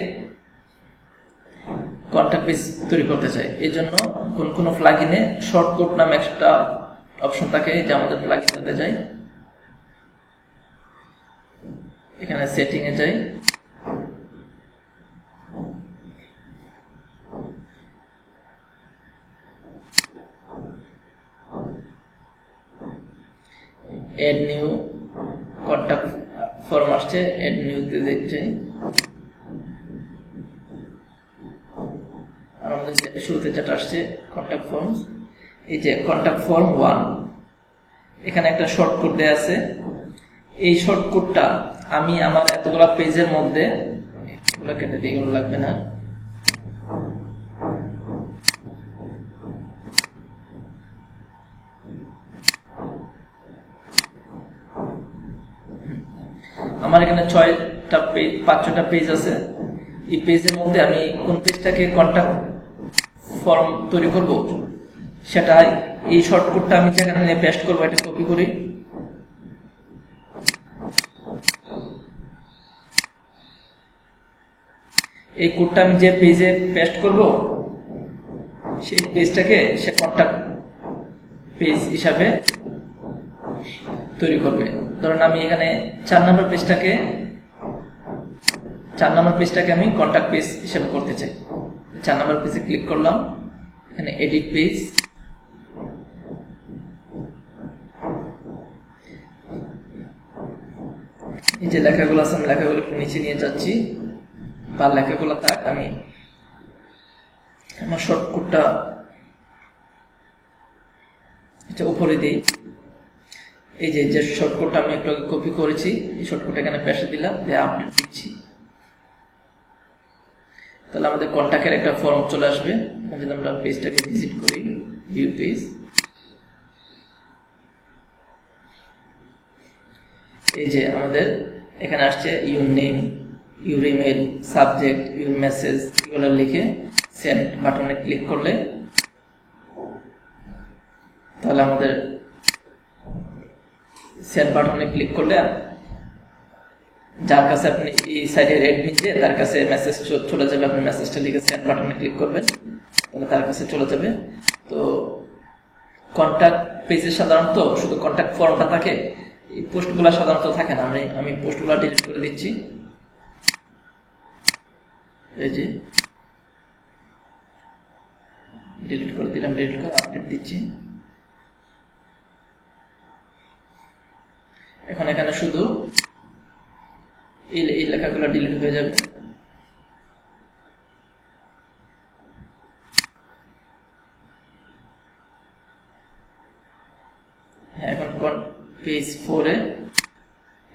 কন্ট্যাক্ট পেজ তৈরি করতে চাই। এই জন্য কোন প্লাগইনে শর্টকাট নামে একটা অপশন থাকে, যে আমাদের প্লাগইনটাতে যাই, এখানে সেটিং এ যাই, এড নিউ কন্ট্যাক্ট ফর্ম আসছে, এড নিউ তে যাই। আমাদের শুরুতে যেটা আসছে কন্ট্যাক্ট ফর্ম, এই যে কন্ট্যাক্ট ফর্ম 1, এখানে একটা শর্টকাট দেয়া আছে। এই শর্টকাটটা আমি আমার এতগুলা পেজের মধ্যে, এগুলো কেটে দিয়ে এগুলো লাগবে না, আমার এখানে 5-6টা পেজ আছে। এই পেজের মধ্যে আমি কোন পেজটাকে কন্ট্যাক্ট ফর্ম তৈরি করব সেটা এই শর্টকাটটা আমি যেখানে পেস্ট করব, এটা কপি করি, এই কোডটা আমি যে পেজে পেস্ট করব সেই পেজটাকে সে কন্ট্যাক্ট পেজ হিসাবে তৈরি করবে। ধরুন আমি এখানে 4 নম্বর পেজটাকে আমি কন্ট্যাক্ট পেজ হিসেবে করতে চাই। 4 নম্বর পেজে ক্লিক করলাম, এখানে এডিট পেজ, এই যে লেখাগুলো আছে আমি লেখাগুলো নিচে নিয়ে যাচ্ছি, বা লেখাগুলো থাক, আমি আমার শর্টকাটটা এটা উপরে দিই। এই যে শর্টকাটটা আমি একটু কপি করেছি, এই শর্টকাট এখানে পেস্ট দিলাম, দিয়ে আপডেট দিচ্ছি, তাহলে আমাদের কন্ট্যাক্টের একটা ফর্ম চলে আসবে। যদি আমরা পেজটাকে ভিজিট করি, ভিউ পেজ, এই যে আমাদের এখানে আসছে your name, your email, subject, your message, এগুলো লিখে সেন্ড বাটনে ক্লিক করলে তাহলে আমাদের সেন্ড বাটনে ক্লিক করলে যার কাছে আপনি এই সাইটের অ্যাডমিন যে তার কাছে মেসেজ চলে যাবে। আপনি মেসেজটা লিখে সেন্ড বাটনে ক্লিক করবেন, তাহলে তার কাছে চলে যাবে। তো কন্ট্যাক্ট পেজে সাধারণত শুধু কন্ট্যাক্ট ফর্মটা থাকে, এই পোস্টগুলো সাধারণত থাকে না। আমি পোস্টগুলো ডিলিট করে দিচ্ছি, এই যে ডিলিট করে দিলাম, ডিলিট করে আপডেট দিচ্ছি। এখন এখানে শুধু এই লেখাগুলো ডিলিট হয়ে যাবে। হ্যাঁ, এখন পেজ 4 এ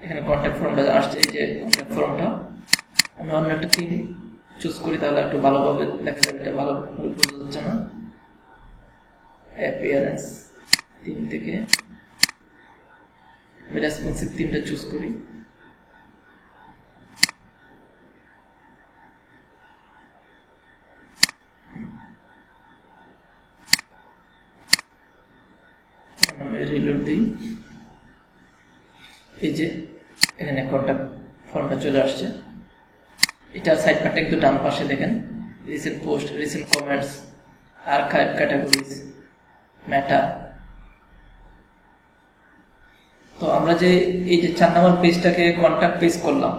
এখানে কন্ট্যাক্ট ফর্মটা আসছে, এই যে কন্ট্যাক্ট ফর্মটা আমি অন্য একটা থিম চুজ করি তাহলে একটু ভালোভাবে দেখা যাবে, এটা ভালো বোঝা যাচ্ছে না। অ্যাপিয়ারেন্স 3 থেকে রেসপন্সিভ 3টা চুজ করি। রিলোড দিই, এই যে এখানে কন্টাক্ট ফর্মটা চলে আসছে। এটা সাইড পার্টটা একটু ডান পাশে দেখেন, recent post, recent comments, archive, categories, meta. তো আমরা যে এই যে 4 নম্বর পেজটাকে কন্টাক্ট পেজ করলাম,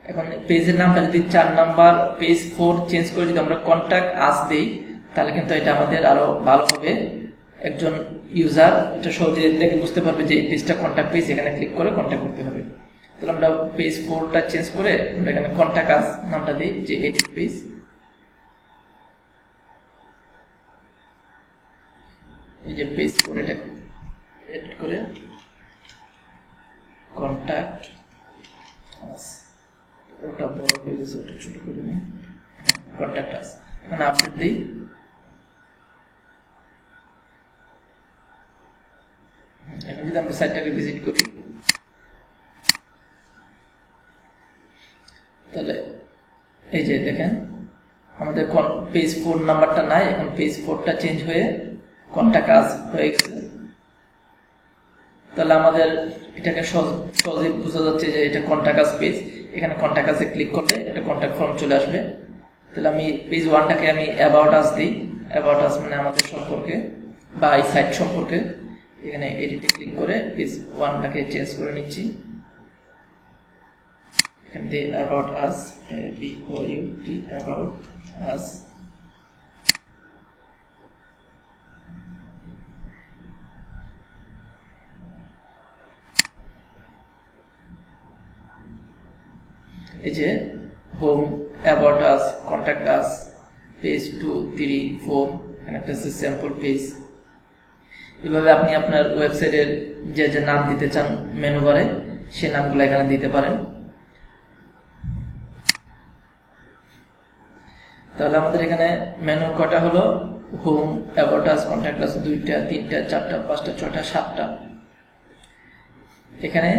এখন পেজের নামটা যদি 4 নাম্বার পেজ 4 চেঞ্জ করে যদি আমরা কন্টাক্ট আস দেই তাহলে কিন্তু এটা আমাদের আরো ভালো হবে। একজন ইউজার এটা সহজে দেখে বুঝতে পারবে যে এই পেজটা কন্টাক্ট পেজ, এখানে ক্লিক করে কন্টাক্ট করতে হবে। তাহলে আমরা পেজ 4টা চেঞ্জ করে আমরা এখানে কন্টাক্ট আস নামটা দিই, যে এডিট পেজ। এই যে পেজ 4 এটা এডিট করে কন্টাক্ট আস, ওটা বড় হয়ে গেছে, ওটা ছোট করে নিই, কন্টাক্ট আস। এখানে আপডেট দিই, এখন যদি আমরা সাইটটাকে ভিজিট করি তাহলে এই যে দেখেন আমাদের পেজ 4 নাম্বারটা নাই, এখন পেজ 4টা চেঞ্জ হয়ে কন্টাক্ট আস হয়ে গেছে। তাহলে আমাদের এটাকে সহজে বোঝা যাচ্ছে যে এটা কন্টাক্ট আস পেজ। এখানে কন্টাক্ট আসে ক্লিক করলে একটা কন্টাক্ট ফর্ম চলে আসবে। তাহলে আমি পেজ 1টাকে আমি অ্যাবাউট আস দিই, অ্যাবাউট আস মানে আমাদের সম্পর্কে বা এই সাইট সম্পর্কে। এখানে এডিটে ক্লিক করে পেজ 1টাকে চেঞ্জ করে নিচ্ছি, এখানে দিয়ে about us, BOUT, about us. এই যে home, about us, contact us, page 2, 3, 4, এখানে একটা স্যাম্পল পেজ। এভাবে আপনি আপনার ওয়েবসাইটের যে যে নাম দিতে চান মেনু বারে সেই নামগুলো এখানে দিতে পারেন। তাহলে আমাদের এখানে মেনু কটা হলো? হোম, অ্যাবাউট আস, কন্টাক্ট আস 2টা, 3টা, 4টা, 5টা, 6টা, 7টা। এখানে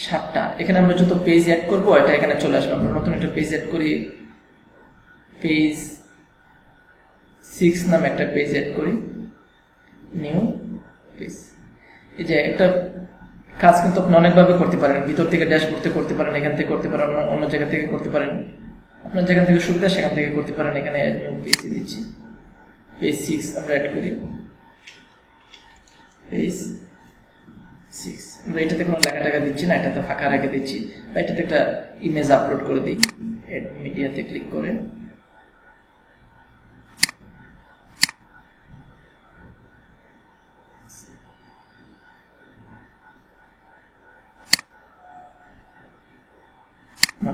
7টা। এখানে আমরা যত পেজ অ্যাড করবো এটা এখানে চলে আসবে। আমরা নতুন একটা পেজ অ্যাড করি, পেজ 6 নামে একটা পেজ অ্যাড করি, নিউ পেজ। এই যে একটা কাজ কিন্তু আপনি অনেকভাবে করতে পারেন, ভিতর থেকে ড্যাশবোর্ড থেকে করতে পারেন, এখান থেকে করতে পারেন, অন্য জায়গা থেকে করতে পারেন, আপনার যেখান থেকে সুবিধা সেখান থেকে করতে পারেন। এখানে নিউ পেজ দিচ্ছি, পেজ 6 আমরা অ্যাড করি, পেজ 6। আমরা এটাতে কোনো লেখা টাকা দিচ্ছি না, এটাতে ফাঁকা রেখে দিচ্ছি। এটাতে একটা ইমেজ আপলোড করে দিই, এড মিডিয়াতে ক্লিক করে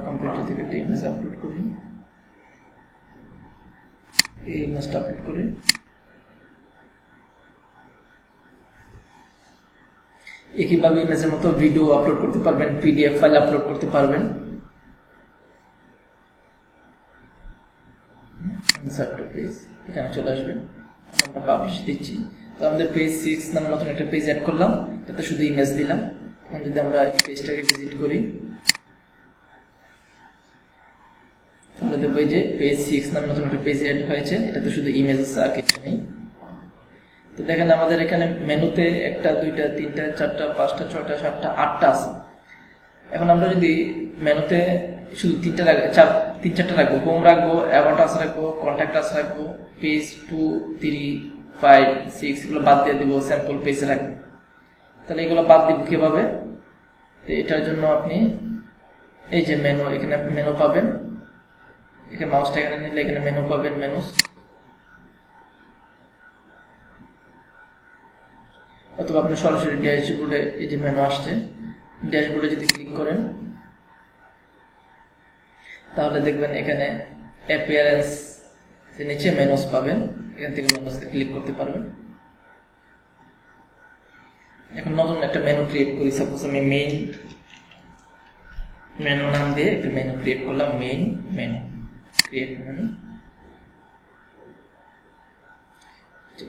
কম্পিউটার থেকে একটা ইমেজ আপলোড করি, এই ইমেজটা আপলোড করে একইভাবে ইমেজের মতো ভিডিও আপলোড করতে পারবেন, পিডিএফ ফাইল আপলোড করতে পারবেন। এখানে চলে আসবেন, আমরা পাবলিশ দিচ্ছি। তো আমাদের পেজ 6 নামে নতুন একটা পেজ অ্যাড করলাম, তাতে শুধু ইমেজ দিলাম। এখন যদি আমরা এই পেজটাকে ভিজিট করি তাহলে দেখবো যে পেজ 6 নামে নতুন একটা পেজ অ্যাড হয়েছে, এটাতে শুধু ইমেজ আছে আর কিছু নেই। তো দেখেন আমাদের এখানে মেনুতে 1টা, 2টা, 3টা, 4টা, 5টা, 6টা, 7টা, 8টা আছে। এখন আমরা যদি মেনুতে শুধু 3টা 3-4টা রাখবো, হোম রাখবো, অ্যাবাউট আস রাখবো, কন্টাক্ট আস রাখবো, পেজ 2, 3, 5, 6 এগুলো বাদ দিয়ে দিব, স্যাম্পল পেজ রাখবো। তাহলে এগুলো বাদ দিব কিভাবে? তো এটার জন্য আপনি এই যে মেনু, এখানে মেনু পাবেন, এখানে মাউসটা এখানে নিলে এখানে মেনু পাবেন, মেনুস। অথবা আপনি সরাসরি ড্যাশবোর্ডে এই যে মেনু আসছে, ড্যাশবোর্ডে যদি ক্লিক করেন তাহলে দেখবেন এখানে অ্যাপিয়ারেন্স নিচে মেনুস পাবেন, এখান থেকে মেনুসে ক্লিক করতে পারবেন। এখন নতুন একটা মেনু ক্রিয়েট করি, সাপোজ আমি মেইন মেনু নাম দিয়ে একটা মেনু ক্রিয়েট করলাম, main menu. Create menu,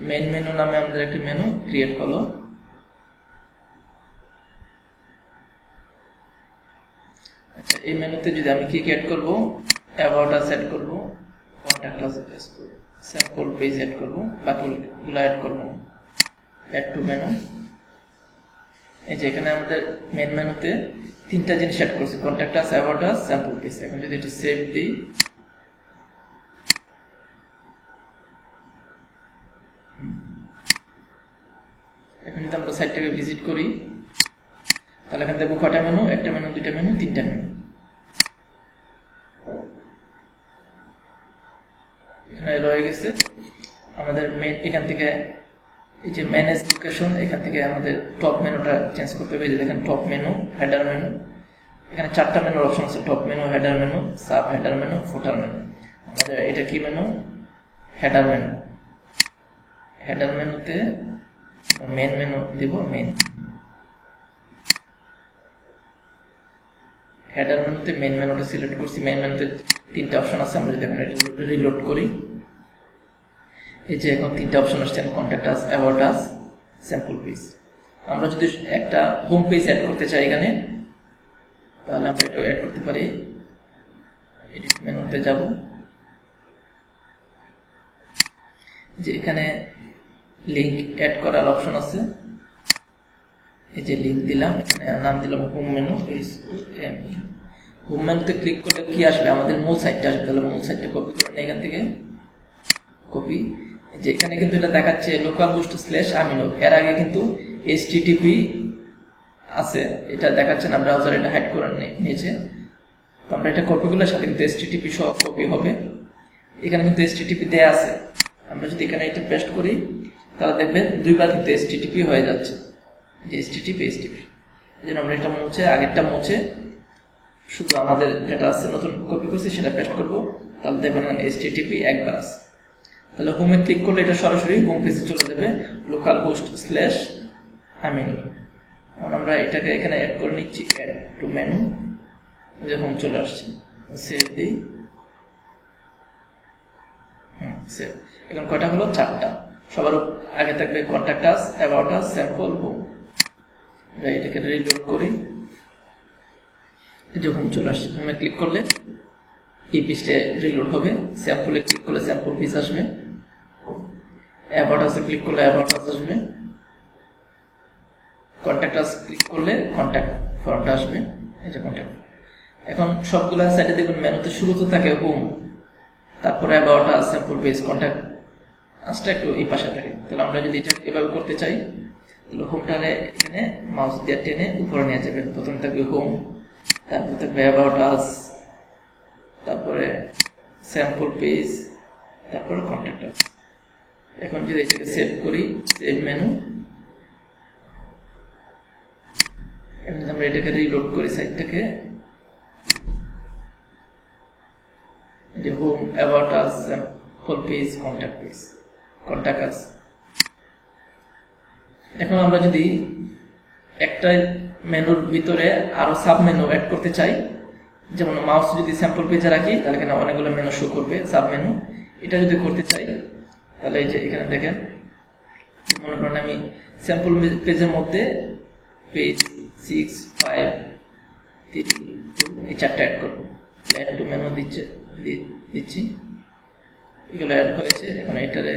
main menu নামে আমাদের একটি মেনু ক্রিয়েট হলো। আচ্ছা, এই মেনুতে যদি আমি কি অ্যাড করব, অ্যাবাউট আস অ্যাড করব, কন্টাক্ট আস অ্যাড করব, স্যাম্পল পেজ অ্যাড করব, বাকিগুলো অ্যাড করব। অ্যাড টু মেনু, এই যে এখানে আমাদের মেন মেনুতে তিনটা জিনিস অ্যাড করছি, contact us, about us, sample page. এখন যদি এটা সেভ দিই, এখন যদি আমরা সাইটটাকে ভিজিট করি, তাহলে এখানে দেখবো কয়টা মেনু, একটা মেনু, দুইটা মেনু, তিনটা মেনু। এখানে রয়ে গেছে আমাদের মেন। এখান থেকে এই যে ম্যানেজ লোকেশন, এখান থেকে আমাদের টপ মেনুটা চেঞ্জ করতে হবে। যে দেখেন টপ মেনু, হেডার মেনু, এখানে চারটা মেনুর অপশন আছে, top menu, header menu, sub header menu, ফুটার মেনু। আমাদের এটা কি মেনু, হেডার মেনু। হেডার মেনুতে মেন মেনু দিব, মেন। হেডার মেনুতে মেন মেনুটা সিলেক্ট করছি। মেন মেনুতে তিনটা অপশন আছে, আমরা যদি এখন রিলোড করি, এই যে এখন তিনটা অপশন আসছে, contact us, about us, sample page. আমরা যদি একটা হোম পেজ অ্যাড করতে চাই এখানে, তাহলে আমরা এটা অ্যাড করতে পারি। এডিট মেনুতে যাব, যে এখানে লিংক অ্যাড করার অপশন আছে, এই যে লিংক দিলাম, এখানে নাম দিলাম হোম মেনু। হোম মেনুতে ক্লিক করলে কি আসবে, আমাদের মূল সাইটটা আসবে। তাহলে মূল সাইটটা কপি করে নিই এখান থেকে, কপি। যে এখানে কিন্তু এটা দেখাচ্ছে localhost/amino, এর আগে কিন্তু http আছে, এটা দেখাচ্ছে না, ব্রাউজার এটা হাইড করে নিয়েছে। তো আমরা এটা কপি করলে সাথে কিন্তু http সহ কপি হবে। এখানে কিন্তু http দেয়া আছে, আমরা যদি এখানে এটা পেস্ট করি, তাহলে দেখবেন দুইবার কিন্তু http হয়ে যাচ্ছে, যে http। এই জন্য আমরা এটা মুছে, আগেরটা মুছে শুধু আমাদের যেটা আছে নতুন কপি করছি সেটা পেস্ট করবো, তাহলে দেখবেন http একবার আছে। তাহলে হোমে ক্লিক করলে এটা সরাসরি হোম পেজে চলে যাবে, localhost/amino। এখন আমরা এটাকে এখানে অ্যাড করে নিচ্ছি, অ্যাড টু মেনু, যে হোম চলে আসছে। সেভ দিই, সেভ। এখন কয়টা হলো, চারটা। সবার আগে থাকবে contact us, about us, sample, home. এটাকে রিলোড করি, যে হোম চলে আসছে। হোমে ক্লিক করলে এই পেজটা রিলোড হবে, স্যাম্পলে ক্লিক করলে স্যাম্পল পেজ আসবে, অ্যাবাউট আসে ক্লিক করলে অ্যাবাউট আস আসবে, কন্টাক্ট আস ক্লিক করলে কন্টাক্ট ফর্মটা আসবে, এই যে কন্টাক্ট। এখন সবগুলো সাইটে দেখুন মেনুতে শুরুতে থাকে হোম, তারপরে about us, sample page, contact আসটা একটু এই পাশে থাকে। তাহলে আমরা যদি এটা এভাবে করতে চাই, তাহলে হোমটারে এখানে মাউস দিয়ে টেনে উপরে নিয়ে যাবেন। প্রথমে থাকবে হোম, তারপর থাকবে অ্যাবাউট আস, তারপরে স্যাম্পল পেজ, তারপরে কন্টাক্ট আস। এখন যদি এটাকে সেভ করি, সেভ মেনু, এখন আমরা এটাকে রিলোড করি সাইটটাকে, যে home, about us, sample page, contact page, contact আস। এখন আমরা যদি একটা মেনুর ভিতরে আরো সাব মেনু অ্যাড করতে চাই, যেমন মাউস যদি স্যাম্পল পেজে রাখি, তাহলে এখানে অনেকগুলো মেনু শো করবে, সাব মেনু। এটা যদি করতে চাই, তাহলে এই যে এখানে দেখেন, মনে করেন আমি স্যাম্পল পেজের মধ্যে পেজ 6, 5, 3, 2 এই চারটা অ্যাড করবো। অ্যাড টু মেনু দিচ্ছি, এগুলো অ্যাড হয়েছে। এখন এটাকে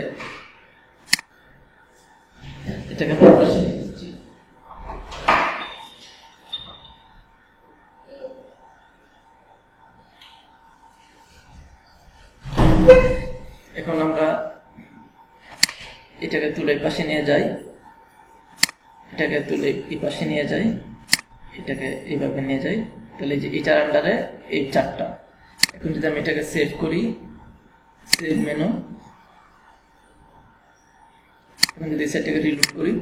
এখন আমরা এটাকে তুলে পাশে নিয়ে যাই, এটাকে তুলে এই পাশে নিয়ে যাই, এটাকে এইভাবে নিয়ে যাই। তাহলে যে এটার আন্ডারে এই চারটা। এখন যদি আমি এটাকে সেভ করি, সেভ মেনু, এখন যদি সেটাকে রিলোড করি,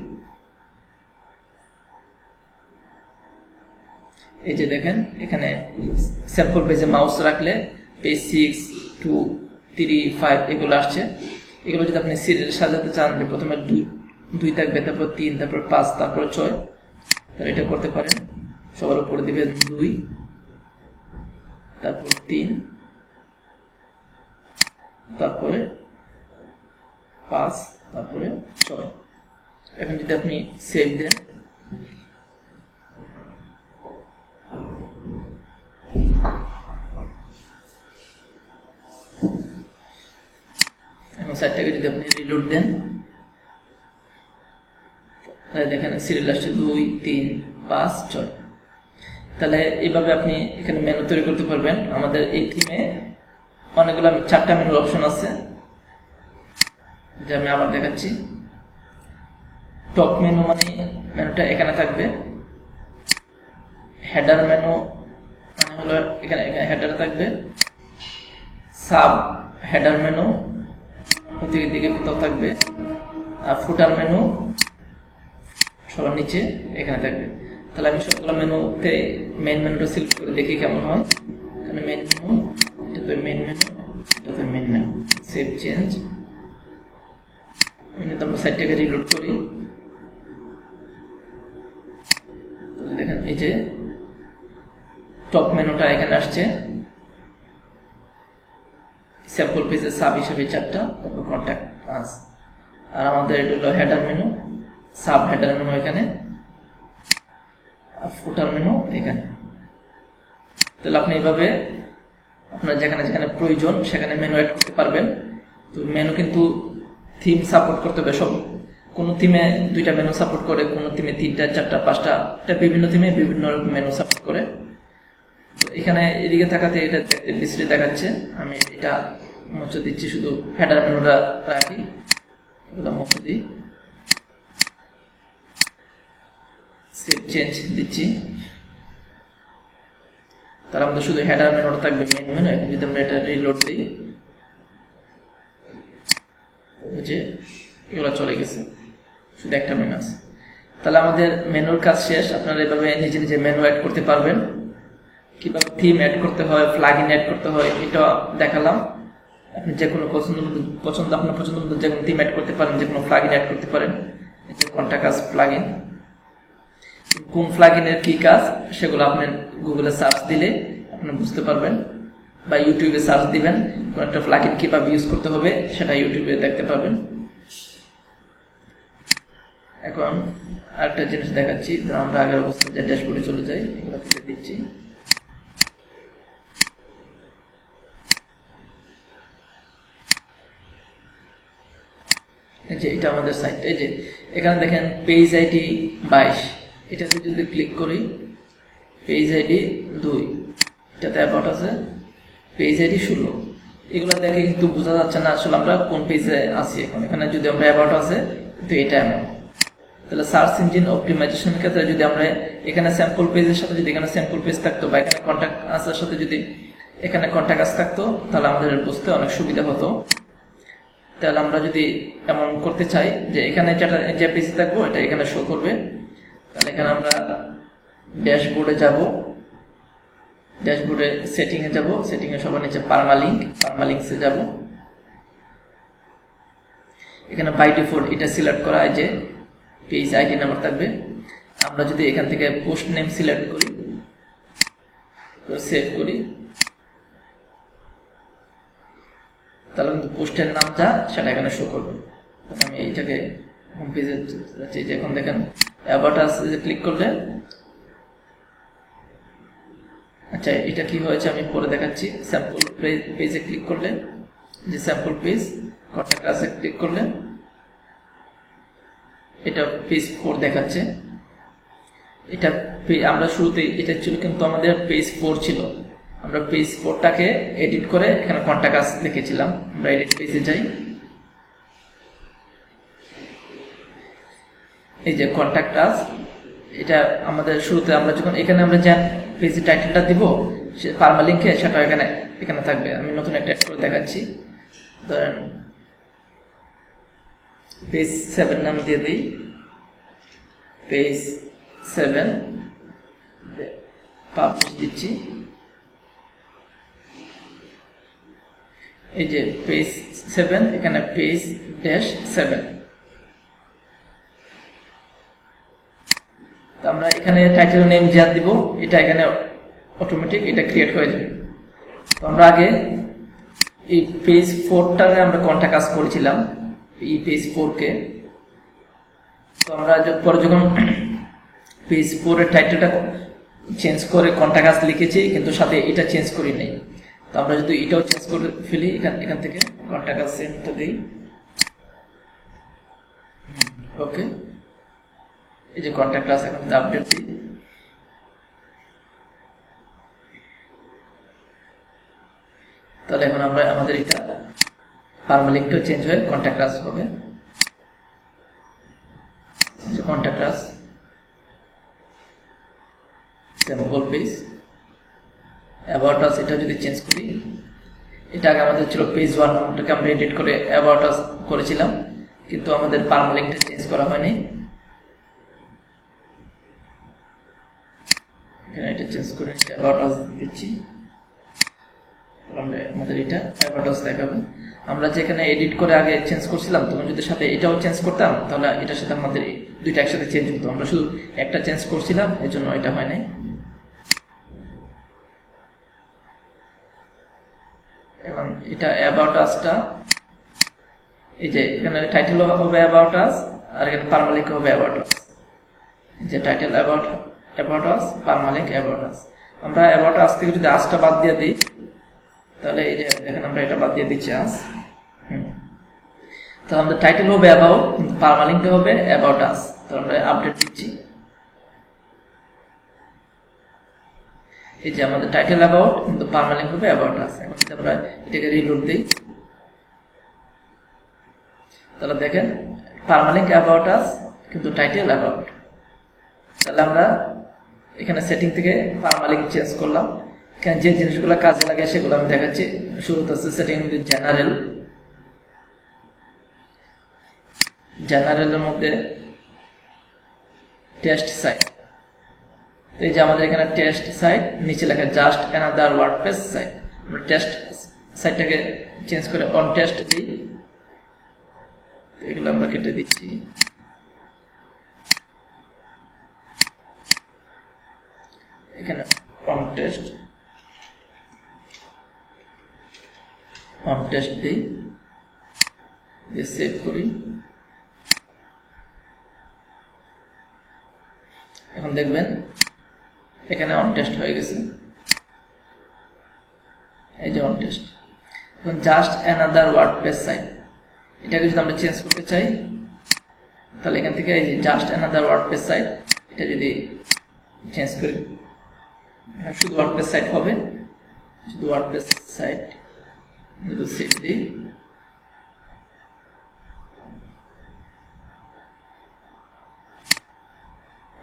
এই যে দেখেন এখানে স্যাম্পল পেজে মাউস রাখলে পেজ 6, 2, 3, 5 এগুলো আসছে। এগুলো যদি আপনি সিরিয়াল সাজাতে চান, যে প্রথমে 2 থাকবে, তারপর 3, তারপর 5, তারপর 6, তাহলে এটা করতে পারেন। সবার উপরে দিবেন 2, তারপর 3, তারপরে 5 তারপরে 6। এখন যদি আপনি সেভ দেন, এখন সাইটটাকে যদি আপনি রিলোড দেন, তাহলে দেখেন সিরিয়াল আসছে 2 3 5 6। তাহলে এইভাবে আপনি এখানে মেনু তৈরি করতে পারবেন। আমাদের এই থিমে অনেকগুলো 4টা মেনুর অপশন আছে, যে আমি আবার দেখাচ্ছি। টপ মেনু মানে মেনুটা এখানে থাকবে, হেডার মেনু মানে হলো এখানে হেডার থাকবে, সাব হেডার মেনু প্রতিদিকে দিকে কোথাও থাকবে, আর ফুটার মেনু সবার নিচে এখানে থাকবে। তাহলে আমি সবগুলো মেনুতে মেইন মেনুটা সিলেক্ট করে দেখি কেমন হয়। এখানে মেইন মেনু, এটাতে মেইন মেনু, এটাতে মেইন মেনু, সেভ চেঞ্জ। আমরা সাইটটাকে রিলোড করি, দেখেন এই যে টপ মেনুটা এখানে আসছে, স্যাম্পল পেজের সাব হিসেবে 4টা, তারপর কন্ট্যাক্ট আস। আর আমাদের এটা হলো header menu, sub header menu এখানে, আর ফুটার মেনু এখানে। তাহলে আপনি এইভাবে আপনার যেখানে যেখানে প্রয়োজন সেখানে মেনু অ্যাড করতে পারবেন। তো মেনু কিন্তু থিম সাপোর্ট করতে হবে। সব কোন থিমে 2টা মেনু সাপোর্ট করে, কোন থিমে 3টা 4টা 5টা, এটা বিভিন্ন থিমে বিভিন্ন মেনু সাপোর্ট করে। তো এখানে এদিকে থাকাতে এটা ডিসপ্লে দেখাচ্ছে, আমি এটা মুছে দিচ্ছি, শুধু হেডার মেনুটা রাখি, এগুলো মুছে দিই, সেভ চেঞ্জ দিচ্ছি। তার আমাদের শুধু হেডার মেনুটা থাকবে, মেইন মেনু। এখন যদি আমরা এটা রিলোড দিই, যে এগুলো চলে গেছে, শুধু একটা মেনু আছে। তাহলে আমাদের মেনুর কাজ শেষ। আপনারা এভাবে নিজে নিজে মেনু অ্যাড করতে পারবেন। কিভাবে থিম অ্যাড করতে হয়, প্লাগইন অ্যাড করতে হয়, এটা দেখালাম। আপনি যে কোনো আপনার পছন্দ মতো যে কোনো থিম অ্যাড করতে পারেন, যে কোনো প্লাগইন অ্যাড করতে পারেন। এই যে কন্ট্যাক্ট আস প্লাগইন, কোন প্লাগইনের কি কাজ সেগুলো আপনি গুগলে সার্চ দিলে আপনি বুঝতে পারবেন, বা ইউটিউবে সার্চ দিবেন কোন একটা প্লাগইন কিভাবে ইউজ করতে হবে, সেটা ইউটিউবে দেখতে পাবেন। এখন আরেকটা জিনিস দেখাচ্ছি, আমরা আগের অবস্থায় যে ড্যাশবোর্ডে চলে যাই, এগুলো কেটে দিচ্ছি। এই যে এটা আমাদের সাইট। এই যে এখানে দেখেন পেজ আইডি 22, এটাতে যদি ক্লিক করি, পেজ আইডি 2, এটাতে অ্যাবাউট আছে, পেজ আইডি 16। এগুলো দেখে কিন্তু বোঝা যাচ্ছে না আসলে আমরা কোন পেজে আছি। এখন এখানে যদি আমরা অ্যাবাউট আছে, তো এটা এমন। তাহলে সার্চ ইঞ্জিন অপটিমাইজেশনের ক্ষেত্রে যদি আমরা এখানে স্যাম্পল পেজের সাথে যদি এখানে স্যাম্পল পেজ থাকতো, বা এখানে কন্ট্যাক্ট আসার সাথে যদি এখানে কন্ট্যাক্ট আস থাকতো, তাহলে আমাদের বুঝতে অনেক সুবিধা হতো। তাহলে আমরা যদি এমন করতে চাই যে এখানে যে পেজে থাকবো এটা এখানে শো করবে, তাহলে এখানে আমরা ড্যাশবোর্ডে যাব, ড্যাশবোর্ডে সেটিং এ যাব, সেটিং এ সবার নিচে পারমালিঙ্কসে যাব। এখানে বাই ডিফল্ট এটা সিলেক্ট করা হয় যে পেজ আইডি নাম্বার থাকবে। আমরা যদি এখান থেকে পোস্ট নেম সিলেক্ট করি, সেভ করি, তাহলে কিন্তু পোস্টের নাম যা সেটা এখানে শো করবে। আমি এইটাকে হোম পেজে যাচ্ছি, যে এখন দেখেন অ্যাবাউট আস ক্লিক করলে, আচ্ছা এটা কি হয়েছে আমি পরে দেখাচ্ছি। স্যাম্পল পেজে ক্লিক করলে, যে স্যাম্পল পেজ, কন্ট্যাক্ট আসে ক্লিক করলে এটা পেজ 4 দেখাচ্ছে। এটা আমরা শুরুতে এটা ছিল কিন্তু আমাদের পেজ 4 ছিল। আমরা পেজ 4টাকে এডিট করে এখানে কন্ট্যাক্ট আস লিখেছিলাম। আমরা এডিট পেজে যাই, এই যে কন্ট্যাক্ট আস, এটা আমাদের শুরুতে আমরা যখন এখানে আমরা যে পেজের টাইটেলটা দিব সে পারমালিঙ্কে, সেটা এখানে থাকবে। আমি নতুন একটা অ্যাড করে দেখাচ্ছি, ধরেন পেজ 7 নাম দিয়ে দিই, পেজ 7 পাবলিশ দিচ্ছি। এই যে পেজ 7, এখানে পেজ -7। আমরা এখানে টাইটেল নেম যা দিব এটা এখানে অটোমেটিক এটা ক্রিয়েট হয়ে যাবে। তো আমরা আগে এই পেজ 4টারে আমরা কোনটা কাজ করেছিলাম, এই পেজ 4 কে। তো আমরা পরে যখন পেজ 4 এর টাইটেলটা চেঞ্জ করে কোনটা কাজ লিখেছি, কিন্তু সাথে এটা চেঞ্জ করি নাই। তো আমরা যদি এটাও চেঞ্জ করে ফেলি, এখান থেকে কোনটা কাজ সেমটা দিই, ওকে। এই যে কন্টাক্ট ক্লাস এখন আপডেট দিই, তাহলে এখন আমরা আমাদের এটা পারমালিঙ্কটা চেঞ্জ হয়ে কন্টাক্ট ক্লাস হবে। Contact class sample page about us, এটা যদি চেঞ্জ করি, এটা আগে আমাদের ছিল পেজ 1, ওটাকে আমরা এডিট করে অ্যাবাউট আস করেছিলাম, কিন্তু আমাদের পারমালিঙ্কটা চেঞ্জ করা হয়নি। এখানে এটা চেঞ্জ করে অ্যাবাউট আস দিচ্ছি, আমাদের এটা অ্যাবাউট আস দেখাবে। আমরা যেখানে এডিট করে আগে চেঞ্জ করছিলাম, তখন যদি সাথে এটাও চেঞ্জ করতাম, তাহলে এটার সাথে আমাদের দুইটা একসাথে চেঞ্জ হতো। আমরা শুধু একটা চেঞ্জ করছিলাম, এই জন্য এটা হয় নাই। এখন এটা অ্যাবাউট আসটা, এই যে এখানে টাইটেল হবে অ্যাবাউট আস, আর এখানে পারমালিঙ্ক হবে অ্যাবাউট আস। যে title about us, permalink about us. আমরা অ্যাবাউট আস থেকে যদি আসটা বাদ দিয়ে দিই, তাহলে এই যে দেখেন আমরা এটা বাদ দিয়ে দিচ্ছি আস। তো আমাদের টাইটেল হবে অ্যাবাউট, কিন্তু পারমালিঙ্কটা হবে অ্যাবাউট আস। তো আমরা আপডেট দিচ্ছি, এই যে আমাদের টাইটেল অ্যাবাউট, কিন্তু পারমালিঙ্ক হবে অ্যাবাউট আস। এখন যদি আমরা এটাকে রিলোড দিই, তাহলে দেখেন পারমালিঙ্ক অ্যাবাউট আস, কিন্তু টাইটেল অ্যাবাউট। তাহলে আমরা এখানে সেটিং থেকে পারমালিঙ্ক চেঞ্জ করলাম। এখানে যে জিনিসগুলো কাজে লাগে সেগুলো আমি দেখাচ্ছি। শুরুতে আছে সেটিং মধ্যে জেনারেলের মধ্যে টেস্ট সাইট। তো এই যে আমাদের এখানে টেস্ট সাইট, নিচে লেখা জাস্ট অ্যানাদার ওয়ার্ডপ্রেস সাইট। আমরা টেস্ট সাইটটাকে চেঞ্জ করে অন টেস্ট দিই, এগুলো আমরা কেটে দিচ্ছি। এখানে অন টেস্ট দিই, সেভ করি। এখন দেখবেন এখানে অন টেস্ট হয়ে গেছে, এই যে অন টেস্ট। এখন জাস্ট অ্যানাদার ওয়ার্ডপ্রেস সাইট, এটাকে যদি আমরা চেঞ্জ করতে চাই, তাহলে এখান থেকে এই যে জাস্ট অ্যানাদার ওয়ার্ডপ্রেস সাইট, এটা যদি চেঞ্জ করি, শুধু ওয়ার্ডপ্রেস সাইট হবে, শুধু ওয়ার্ডপ্রেস সাইট। যদি সেভ দিই,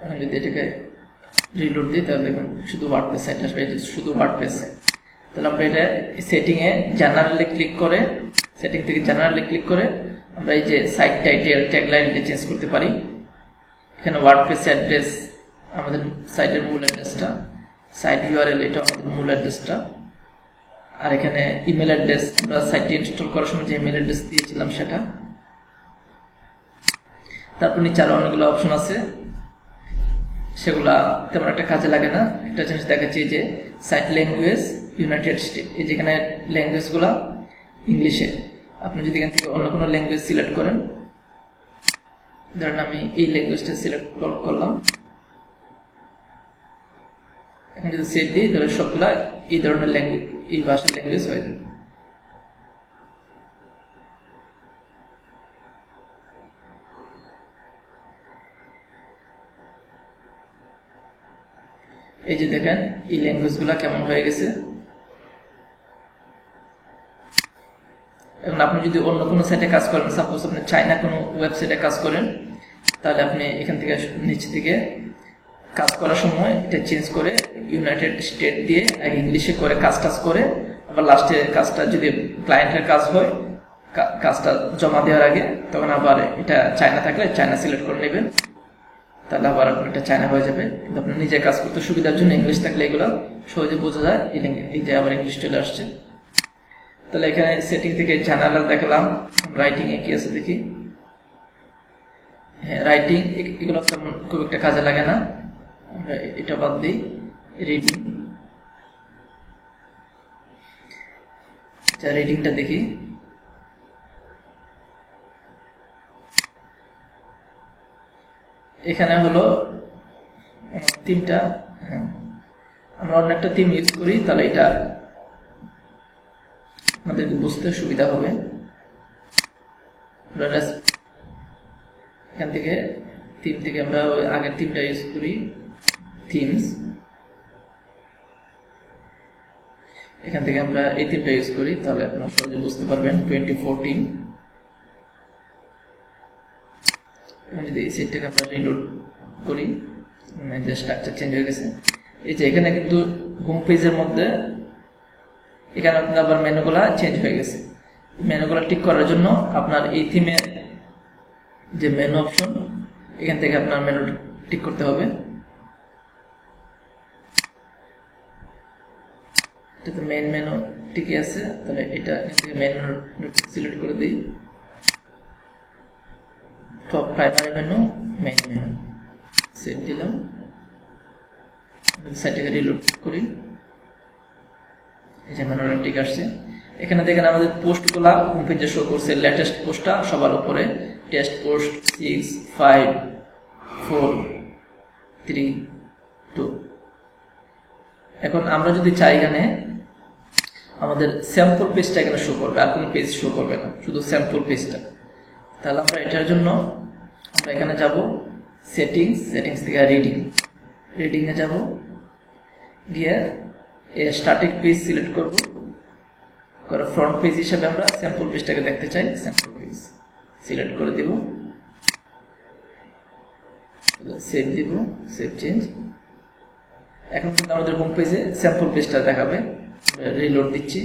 এখন যদি এটাকে রিলোড দিই, তাহলে দেখুন শুধু ওয়ার্ডপ্রেস সাইট আসবে, শুধু ওয়ার্ডপ্রেস সাইট। তাহলে আমরা এটা সেটিংয়ে জেনারেলে ক্লিক করে, সেটিং থেকে জেনারেলে ক্লিক করে আমরা এই যে সাইট টাইটেল, ট্যাগলাইন এটা চেঞ্জ করতে পারি। এখানে ওয়ার্ডপ্রেস অ্যাড্রেস, আমাদের সাইটের মূল অ্যাড্রেসটা, সাইট ইউআরএল এটা আমাদের মূল অ্যাড্রেসটা, আর এখানে ইমেল অ্যাড্রেস, আমরা সাইটটি ইনস্টল করার সময় যে ইমেল অ্যাড্রেস দিয়েছিলাম সেটা। তারপর নিচে আরো অনেকগুলো অপশন আছে, সেগুলা তেমন একটা কাজে লাগে না। একটা জিনিস দেখাচ্ছি যে সাইট ল্যাঙ্গুয়েজ ইউনাইটেড স্টেট, এই যেখানে ল্যাঙ্গুয়েজগুলো ইংলিশে। আপনি যদি এখান থেকে অন্য কোনো ল্যাঙ্গুয়েজ সিলেক্ট করেন, ধরেন আমি এই ল্যাঙ্গুয়েজটা সিলেক্ট করলাম, এখন যদি সেভ দিই, তাহলে সবগুলা এই ধরনের ল্যাঙ্গুয়েজ, এই ভাষার ল্যাঙ্গুয়েজ হয়ে যাবে। এই যে দেখেন এই ল্যাঙ্গুয়েজগুলা কেমন হয়ে গেছে। এখন আপনি যদি অন্য কোনো সাইটে কাজ করেন, সাপোজ আপনি চায়না কোনো ওয়েবসাইটে কাজ করেন, তাহলে আপনি এখান থেকে নিচ থেকে কাজ করার সময় এটা চেঞ্জ করে ইউনাইটেড স্টেট দিয়ে ইংলিশে করে কাজ করে, আবার লাস্টে কাজটা যদি ক্লায়েন্টের কাজ হয়, কাজটা জমা দেওয়ার আগে তখন আবার এটা চায়না থাকলে চায়না সিলেক্ট করে নেবেন, তাহলে আবার আপনার এটা চায়না হয়ে যাবে। কিন্তু আপনার নিজে কাজ করতে সুবিধার জন্য ইংলিশ থাকলে এগুলো সহজে বোঝা যায়। এই যে আবার ইংলিশ চলে আসছে। তাহলে এখানে সেটিং থেকে জেনারেল দেখালাম। রাইটিং এ কি আছে দেখি। হ্যাঁ, রাইটিং এগুলো তেমন খুব একটা কাজে লাগে না, আমরা এটা বাদ দিই। রিডিং, আচ্ছা রেটিংটা দেখি। এখানে হলো থিমটা, আমরা অন্য একটা থিম ইউজ করি, তাহলে এটা আমাদেরকে বুঝতে সুবিধা হবে। এখান থেকে থিম থেকে আমরা আগের থিমটা ইউজ করি, থিমস। এখান থেকে আমরা এই থিমটা ইউজ করি, তাহলে আপনারা সহজে বুঝতে পারবেন। 2014 যদি এই সেটটাকে আমরা রিলোড করি, যে স্ট্রাকচার চেঞ্জ হয়ে গেছে। এই যে এখানে কিন্তু হোম পেজের মধ্যে এখানে আপনার আবার মেনুগুলা চেঞ্জ হয়ে গেছে। মেনুগুলা ঠিক করার জন্য আপনার এই থিমে যে মেনু অপশন, এখান থেকে আপনার মেনু ঠিক করতে হবে। এটা তো মেইন মেনু ঠিকই আছে, তাহলে এটা এখান থেকে মেইন মেনু সিলেক্ট করে দিই। Top primary menu, main menu save দিলাম। সাইটটাকে রিলোড করি, এই যে মেনুটা ঠিক আসছে। এখানে দেখেন আমাদের পোস্টগুলা হোম পেজে শো করছে। লেটেস্ট পোস্টটা সবার উপরে, টেস্ট পোস্ট 6, 5, 4, 3, 2। এখন আমরা যদি চাই এখানে আমাদের স্যাম্পল পেজটা এখানে শো করবে, আর কোনো পেজ শো করবে না, শুধু স্যাম্পল পেজটা। তাহলে আমরা এটার জন্য আমরা এখানে যাব সেটিংস, সেটিংস থেকে রিডিং এ যাব, গিয়ে স্ট্যাটিক পেজ সিলেক্ট করব, করে ফ্রন্ট পেজ হিসেবে আমরা স্যাম্পল পেজটাকে দেখতে চাই। স্যাম্পল পেজ সিলেক্ট করে দেব, সেভ দিব, সেভ চেঞ্জ। এখন কিন্তু আমাদের হোম পেজে স্যাম্পল পেজটা দেখাবে। রিলোড দিচ্ছি,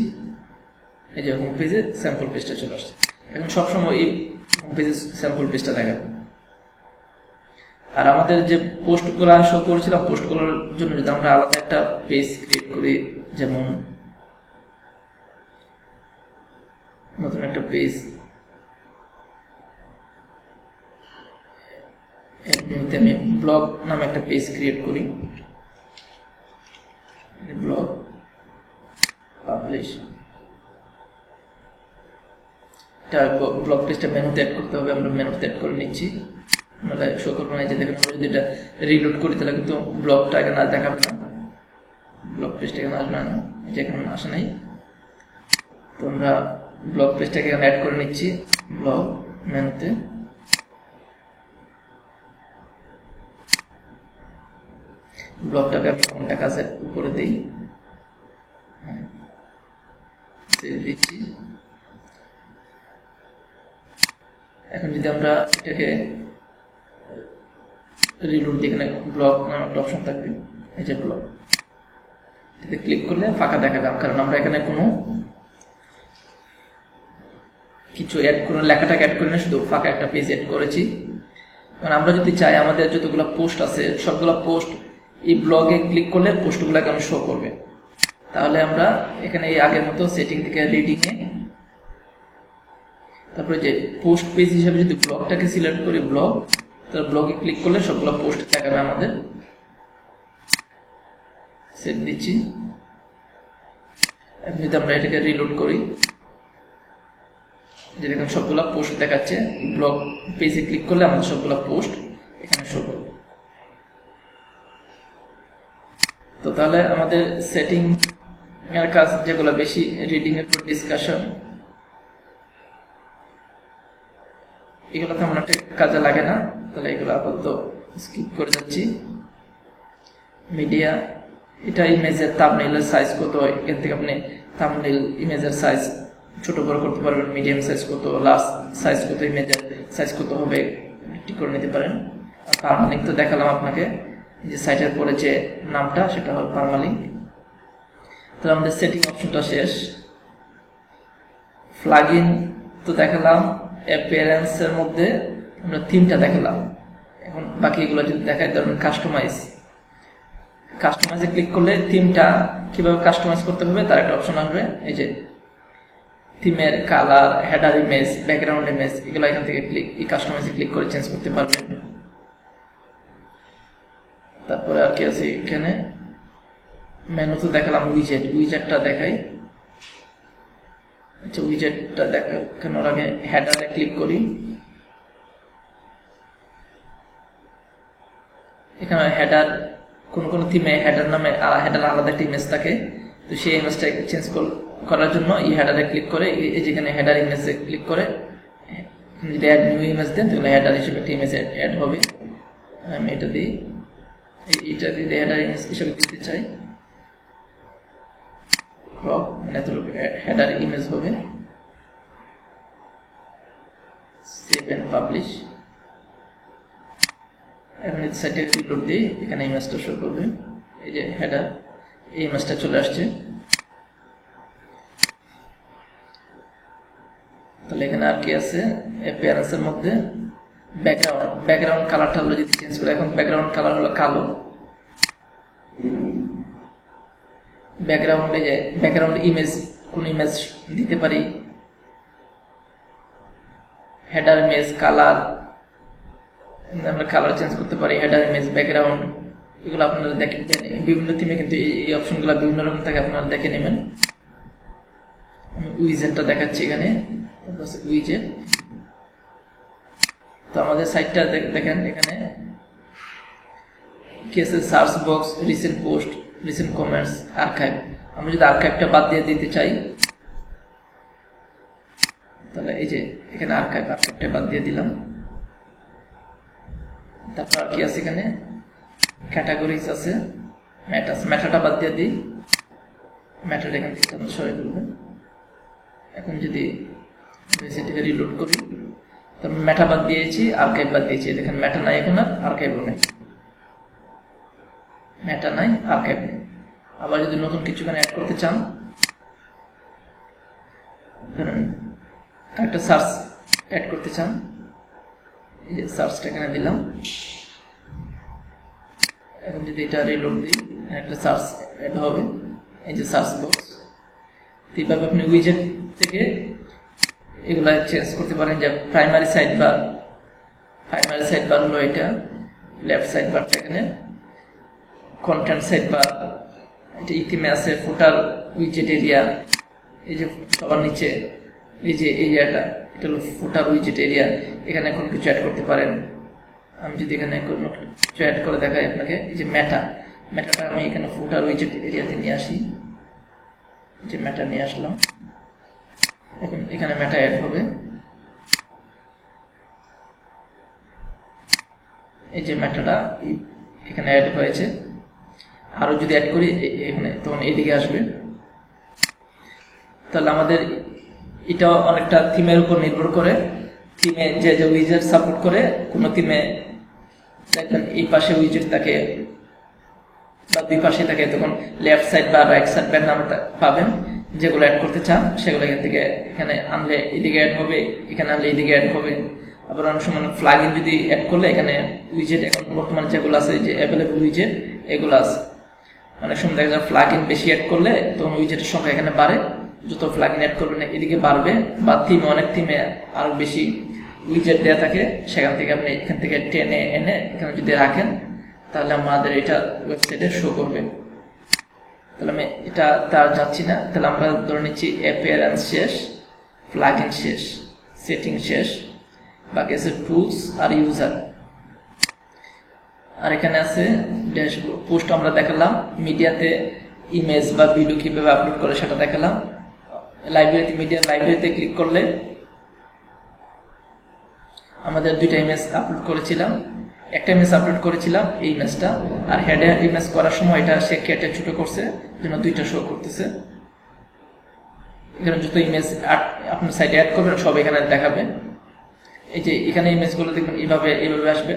এই যে হোম পেজে স্যাম্পল পেজটা চলে আসছে। এখন সবসময় এই হোম পেজে স্যাম্পল পেজটা দেখাবে। আর আমাদের যে পোস্টগুলো শো করেছিলাম, পোস্টগুলোর জন্য যদি আমরা আলাদা একটা পেজ ক্রিয়েট করি, যেমন নতুন একটা পেজ, আমি ব্লগ নামে একটা পেজ ক্রিয়েট করি, ব্লগ পাবলিশ। ব্লগ পেজটা মেনুতে অ্যাড করতে হবে, আমরা মেনুতে অ্যাড করে নিচ্ছি। আমরা শো করবো না, যে দেখেন আমরা যদি এটা রিলোড করি তাহলে কিন্তু ব্লগটা এখানে আর দেখাবে না, ব্লগ পেজটা এখানে আসবে না, যেখানে আসে নাই। তো আমরা ব্লগ পেজটাকে এখানে অ্যাড করে নিচ্ছি ব্লগ মেনুতে। ব্লগটাকে আমি কন্টাক্ট আছে উপরে দিই, দিচ্ছি। এখন যদি আমরা এটাকে রিলোড দিই, এখানে ব্লগ নামে একটা অপশন থাকবে, এই যে ব্লগ, এটাতে ক্লিক করলে ফাঁকা দেখাবে, কারণ আমরা এখানে কোনো কিছু লেখাটাকে অ্যাড করে না, শুধু ফাঁকা একটা পেজ অ্যাড করেছি। কারণ আমরা যদি চাই আমাদের যতগুলো পোস্ট আছে সবগুলো পোস্ট এই ব্লগে ক্লিক করলে পোস্টগুলো কেমন শো করবে, তাহলে আমরা এখানে এই আগের মতো সেটিং থেকে রিডিংয়ে, তারপরে যে পোস্ট পেজ হিসেবে যদি ব্লগটাকে সিলেক্ট করি, ব্লগ, তাহলে ব্লগে ক্লিক করলে সবগুলো পোস্ট দেখাবে আমাদের। সেভ দিচ্ছি। এখন যদি আমরা এটাকে রিলোড করি, যে দেখুন সবগুলো পোস্ট দেখাচ্ছে, ব্লগ পেজে ক্লিক করলে আমাদের সবগুলো পোস্ট এখানে শো করবে। তো তাহলে আমাদের সেটিং এর কাজ যেগুলো বেশি রিডিং এর পর ডিসকাশন, এগুলো তেমন একটা কাজে লাগে না, তাহলে এগুলো আপাতত স্কিপ করে যাচ্ছি। মিডিয়া, এটা ইমেজের থাম্বনেইলের সাইজ কত, এখান থেকে আপনি থাম্বনেইল ইমেজের সাইজ ছোট বড় করতে পারবেন, মিডিয়াম সাইজ কত, লার্জ সাইজ কত, ইমেজের সাইজ কত হবে ঠিক করে নিতে পারেন। আর পারমালিঙ্ক তো দেখালাম আপনাকে, যে সাইটের পরে যে নামটা সেটা হল পারমালিঙ্ক। তো আমাদের সেটিং অপশনটা শেষ। প্লাগইন তো দেখালাম, অ্যাপিয়ারেন্সের মধ্যে আমরা থিমটা দেখালাম। এখন বাকি এগুলো যদি দেখাই, ধরুন কাস্টমাইজে ক্লিক করলে থিমটা কিভাবে কাস্টমাইজ করতে হবে তার একটা অপশন আসবে। এই যে থিমের colour, header image, background image, এগুলো এখান থেকে কাস্টমাইজে ক্লিক করে চেঞ্জ করতে পারবেন। তারপরে আর কি আছে এখানে, মেনু তো দেখালাম, উইজেটটা দেখাই। আচ্ছা, উইজেটটা দেখানোর আগে হেডারে ক্লিক করি। এখানে হেডার কোন থিমে হেডার নামে হেডার আলাদা একটা ইমেজ থাকে, তো সেই ইমেজটা চেঞ্জ করার জন্য এই হেডারে ক্লিক করে এই যেখানে হেডার ইমেজে ক্লিক করে যদি অ্যাড নিউ ইমেজ দেন তাহলে হেডার হিসেবে একটা ইমেজ অ্যাড হবে। আমি এটা দিই, এইটা দিয়ে হেডার ইমেজ হিসেবে দিতে চাই, ক্রপ মানে এতটুকু হেডার ইমেজ হবে। Save and publish. এখন এই সাইটে রিলোড দিই, এখানে ইমেজটা শো করবে। এই যে হেডার, এই ইমেজটা চলে আসছে। তাহলে এখানে আর কি আছে, অ্যাপিয়ারেন্সের মধ্যে ব্যাকগ্রাউন্ড কালারটা হলো যদি চেঞ্জ করে, এখন ব্যাকগ্রাউন্ড কালার হলো কালো। ব্যাকগ্রাউন্ডে যে ব্যাকগ্রাউন্ড ইমেজ কোন ইমেজ দিতে পারি, হেডার ইমেজ, কালার, আমরা কালার চেঞ্জ করতে পারি, হেডার ইমেজ, ব্যাকগ্রাউন্ড, এগুলো আপনারা দেখেন বিভিন্ন থিমে কিন্তু এই অপশনগুলো বিভিন্ন রকম থাকে, আপনারা দেখে নেবেন। আমি উইজেটটা দেখাচ্ছি এখানে, উইজেট। তো আমাদের সাইটটা দেখেন এখানে কি আছে, search box, recent post, recent comments, archive. আমরা যদি আর্কাইভটা বাদ দিয়ে দিতে চাই তাহলে এই যে এখানে আর্কাইভটা বাদ দিয়ে দিলাম। তারপর কি আছে এখানে, ক্যাটাগরিজ আছে, ম্যাটাটা বাদ দিয়ে দিই, ম্যাটার এখান থেকে আমরা সরাই ফেলবেন। এখন যদি সেটাকে রিলোড করি, তারপর ম্যাটা বাদ দিয়েছি, আর্কাইভ বাদ দিয়েছি। দেখেন ম্যাটা নাই এখন, আর আর্কাইভও নেই, ম্যাটা নাই, আর্কাইভ নেই। আবার যদি নতুন কিছু এখানে অ্যাড করতে চান, ধরেন একটা সার্চ অ্যাড করতে চান, এই যে সার্চটা এখানে দিলাম। এখন যদি এটা রিলোড দিই, একটা সার্চ অ্যাড হবে, এই যে সার্চ বক্স। এইভাবে আপনি উইজেট থেকে এগুলা চেঞ্জ করতে পারেন। যে প্রাইমারি সাইড বার হলো এটা, লেফট সাইড বারটা এখানে, কন্টেন্ট সাইড বার এটা ইথিমে আছে, ফুটার উইজেট এরিয়া, এই যে সবার নিচে এই যে এরিয়াটা, এটা হলো ফুটার উইজেট এরিয়া, এখানে কোনো কিছু অ্যাড করতে পারেন। আমি যদি এখানে কোনো কিছু অ্যাড করে দেখাই আপনাকে, এই যে ম্যাটাটা আমি এখানে ফুটার উইজেট এরিয়াতে নিয়ে আসি, যে ম্যাটা নিয়ে আসলাম। এখন এখানে ম্যাটা অ্যাড হবে, এই যে ম্যাটাটা এখানে অ্যাড হয়েছে। আরো যদি অ্যাড করি এখানে, তখন এইদিকে আসবে। তাহলে আমাদের এটা অনেকটা থিমের উপর নির্ভর করে, থিমে যে উইজেট সাপোর্ট করে, কোন থিমে দেখবেন এই পাশে উইজেট থাকে বা দুই পাশে থাকে, তখন লেফট সাইড বা রাইট সাইড বার নামে পাবেন। যেগুলো অ্যাড করতে চান সেগুলো এখান থেকে এখানে আনলে এদিকে অ্যাড হবে, এখানে আনলে এদিকে অ্যাড হবে। আবার অনেক সময় ফ্লাগইন যদি অ্যাড করলে এখানে উইজেট এখন বর্তমানে যেগুলো আছে, যে অ্যাভেলেবল উইজেট এগুলো আছে। অনেক সময় দেখা যায় ফ্লাগইন বেশি অ্যাড করলে তখন উইজেটের সংখ্যা এখানে বাড়ে, যত ফ্লাগইন অ্যাড করবেন এদিকে বাড়বে। বা অনেক থিমে আরো বেশি উইজেট দেওয়া থাকে, সেখান থেকে আপনি এখান থেকে টেনে এনে এখানে যদি রাখেন তাহলে আমাদের এটা ওয়েবসাইটে শো করবে। তাহলে আমি এটা তার যাচ্ছি না, তাহলে আমরা ধরে নিচ্ছি অ্যাপিয়ারেন্স শেষ, প্লাগইন শেষ, সেটিং শেষ, বাকি আছে টুলস আর ইউজার। আর এখানে আছে ড্যাশবোর্ড। পোস্ট আমরা দেখালাম, মিডিয়াতে ইমেজ বা ভিডিও কিভাবে আপলোড করে সেটা দেখালাম। লাইব্রেরিতে ক্লিক করলে আমাদের দুইটা ইমেজ আপলোড করেছিলাম, একটা ইমেজ আপলোড করেছিলাম এই ইমেজটা, আর হেডার ইমেজ করার সময় এটা সে কেটে ছোট করছে জন্য দুইটা শো করতেছে। এখানে যত ইমেজ আপনার সাইটে অ্যাড করবেন সব এখানে দেখাবে। এই যে এখানে ইমেজগুলো দেখবেন এইভাবে আসবে।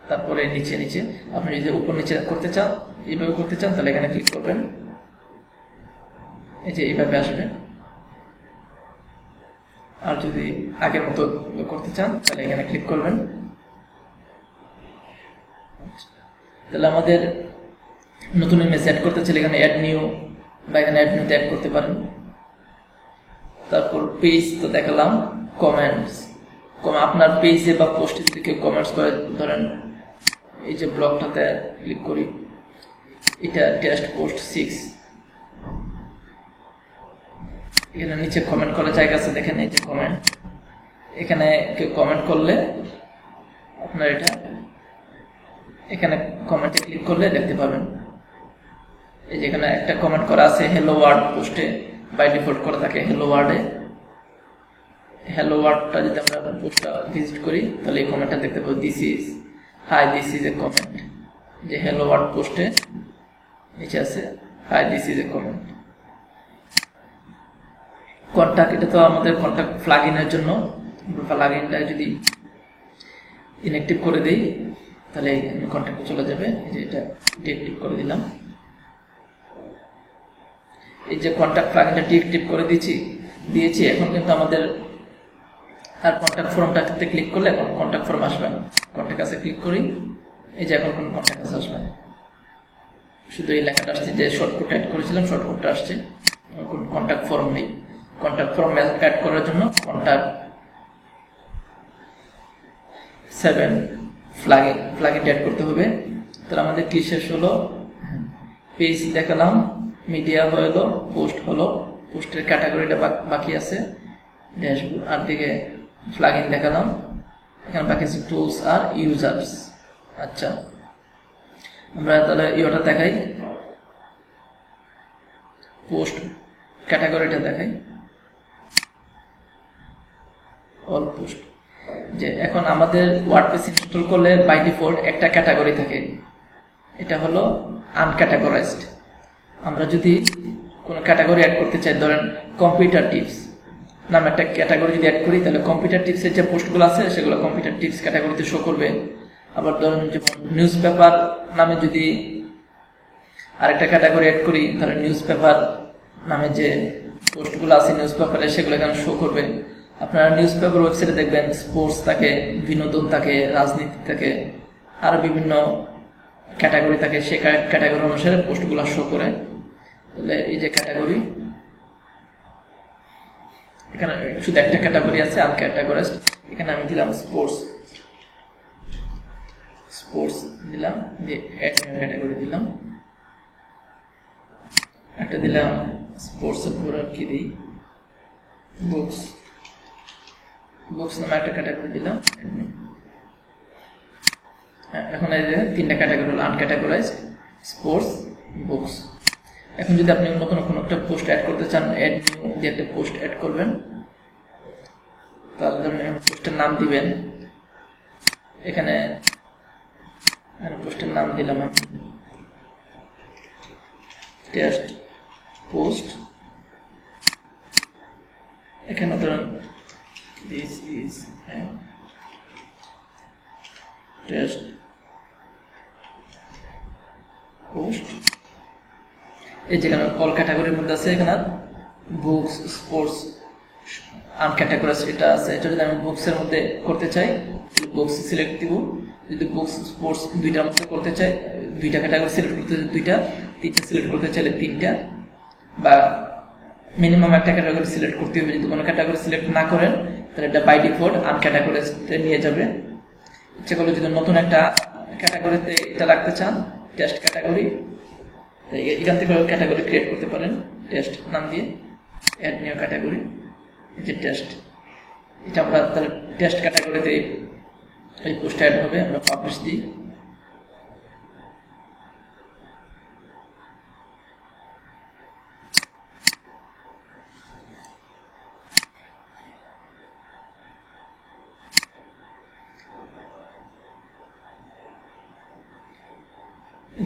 তারপরে নিচে আপনি যদি উপর নিচে করতে চান, এইভাবে করতে চান, তাহলে এখানে ক্লিক করবেন, এই যে এইভাবে আসবে। আর যদি আগের মতো করতে চান তাহলে এখানে ক্লিক করবেন। তাহলে আমাদের নতুন ইমেজ অ্যাড করতে চাইলে এখানে অ্যাড নিউ বা এখানে অ্যাড নিউতে অ্যাড করতে পারেন। তারপর পেজ তো দেখালাম, কমেন্টস, আপনার পেজে বা পোস্টে যদি কেউ কমেন্টস করে, ধরেন এই যে ব্লগটাতে ক্লিক করি, এটা টেস্ট পোস্ট 6, এখানে নিচে কমেন্ট করার জায়গা আছে, দেখেন এই যে কমেন্ট। এখানে কেউ কমেন্ট করলে আপনার এটা এখানে কমেন্টে ক্লিক করলে দেখতে পাবেন। এই যে এখানে একটা কমেন্ট করা আছে হ্যালো ওয়ার্ল্ড পোস্টে, বাই ডিফল্ট করা থাকে হ্যালো ওয়ার্ল্ডে। হ্যালো ওয়ার্ল্ডটা যদি আমরা পোস্টটা ভিজিট করি তাহলে এই কমেন্টটা দেখতে পাবো, দিস ইজ এ কমেন্ট। যে হ্যালো ওয়ার্ল্ড পোস্টে নিচে আছে hi this is a comment. Contact, এটা তো আমাদের কন্টাক্ট প্লাগইনের জন্য। প্লাগইনটা যদি ইনঅ্যাক্টিভ করে দেই তাহলে কন্টাক্টে চলে যাবে। এই যে এটা ডিঅ্যাক্টিভ করে দিলাম। এই যে কন্টাক্ট প্লাগইনটা ডিঅ্যাক্টিভ করে দিয়েছি। এখন কিন্তু আমাদের আর কন্টাক্ট ফর্মটাতে ক্লিক করলে এখন কন্টাক্ট ফর্ম আসবে না। কন্টাক্ট কাছে ক্লিক করি, এই যে এখন কোন কন্টাক্ট কাছে আসবে না, শুধু এই লেখাটা আসছে যে শর্টকাট অ্যাড করেছিলাম, শর্টকাটটা আসছে, কোন কন্টাক্ট ফর্ম নেই। কন্টাক্ট ফর্ম অ্যাড করার জন্য কন্টাক্ট 7 প্লাগইন অ্যাড করতে হবে। তাহলে আমাদের কি শেষ হলো? পেজ দেখালাম, মিডিয়া হলো, পোস্ট হলো, পোস্টের ক্যাটাগরিটা বাকি আছে, ড্যাশবোর্ড আর দিকে প্লাগইন দেখালাম। এখানে বাকি আছে টুলস আর ইউজার্স। আচ্ছা, আমরা তাহলে ইওটা দেখাই, পোস্ট ক্যাটাগরিটা দেখাই, অল পোস্ট। যে এখন আমাদের ওয়ার্ডপ্রেস ইনস্টল করলে বাই ডিফল্ট একটা ক্যাটাগরি থাকে, এটা হলো আনক্যাটাগরাইজড। আমরা যদি কোনো ক্যাটাগরি অ্যাড করতে চাই, ধরেন কম্পিউটার টিপস নামে একটা ক্যাটাগরি যদি অ্যাড করি, তাহলে কম্পিউটার টিপসের যে পোস্টগুলো আছে সেগুলো কম্পিউটার টিপস ক্যাটাগরিতে শো করবে। আবার ধরেন যেমন নিউজ পেপার নামে যদি আরেকটা ক্যাটাগরি অ্যাড করি, তাহলে নিউজ পেপার নামে যে পোস্টগুলো আছে নিউজ পেপারে সেগুলো এখানে শো করবে। আপনারা নিউজ পেপার ওয়েবসাইটে দেখবেন স্পোর্টস থাকে, বিনোদন থাকে, রাজনীতি থাকে, আরো বিভিন্ন ক্যাটাগরি থাকে, সেই ক্যাটাগরি অনুসারে পোস্টগুলো শো করে। তাহলে এই যে ক্যাটাগরি, এখানে শুধু একটা ক্যাটাগরি আছে আনক্যাটাগরাইজড, এখানে আমি দিলাম স্পোর্টস দিলাম, দিয়ে অ্যাড ক্যাটাগরি দিলাম, একটা দিলাম স্পোর্টস এর পর কি দিই, বুকস নামে একটা ক্যাটাগরি দিলাম। এখন এই যে তিনটা ক্যাটাগরি হলো আনক্যাটাগরাইজড, স্পোর্টস, বুকস। এখন যদি আপনি অন্য কোনো একটা পোস্ট অ্যাড করতে চান, অ্যাড নিউ দিয়ে একটা পোস্ট অ্যাড করবেন, তাহলে পোস্টের নাম দিবেন। এখানে পোস্টের নাম দিলাম আমি টেস্ট পোস্ট। এখানে ধরুন দিস ইজ টেস্ট পোস্ট। এই যেখানে অল ক্যাটাগরির মধ্যে আছে, এখানে বুকস, স্পোর্টস, আনক্যাটাগরাইজড এটা আছে। এটা যদি আমি বুকস এর মধ্যে করতে চাই, বুকস সিলেক্ট দিব। যদি বুকস স্পোর্টস দুইটার মধ্যে করতে চাই, দুইটা ক্যাটাগরি সিলেক্ট করতে চাই দুইটা, তিনটা সিলেক্ট করতে চাইলে তিনটা, বা মিনিমাম একটা ক্যাটাগরি সিলেক্ট করতে হবে। যদি কোনো ক্যাটাগরি সিলেক্ট না করেন তাহলে এটা বাই ডিফল্ট আনক্যাটাগরাইজডে নিয়ে যাবে। ইচ্ছে করলে যদি নতুন একটা ক্যাটাগরিতে এটা রাখতে চান, টেস্ট ক্যাটাগরি, এখান থেকে ক্যাটাগরি ক্রিয়েট করতে পারেন টেস্ট নাম দিয়ে, অ্যাড নিউ ক্যাটাগরি, এই যে টেস্ট। এটা আমরা তাহলে টেস্ট ক্যাটাগরিতে এই পোস্ট অ্যাড হবে। আমরা পাবলিশ দিই,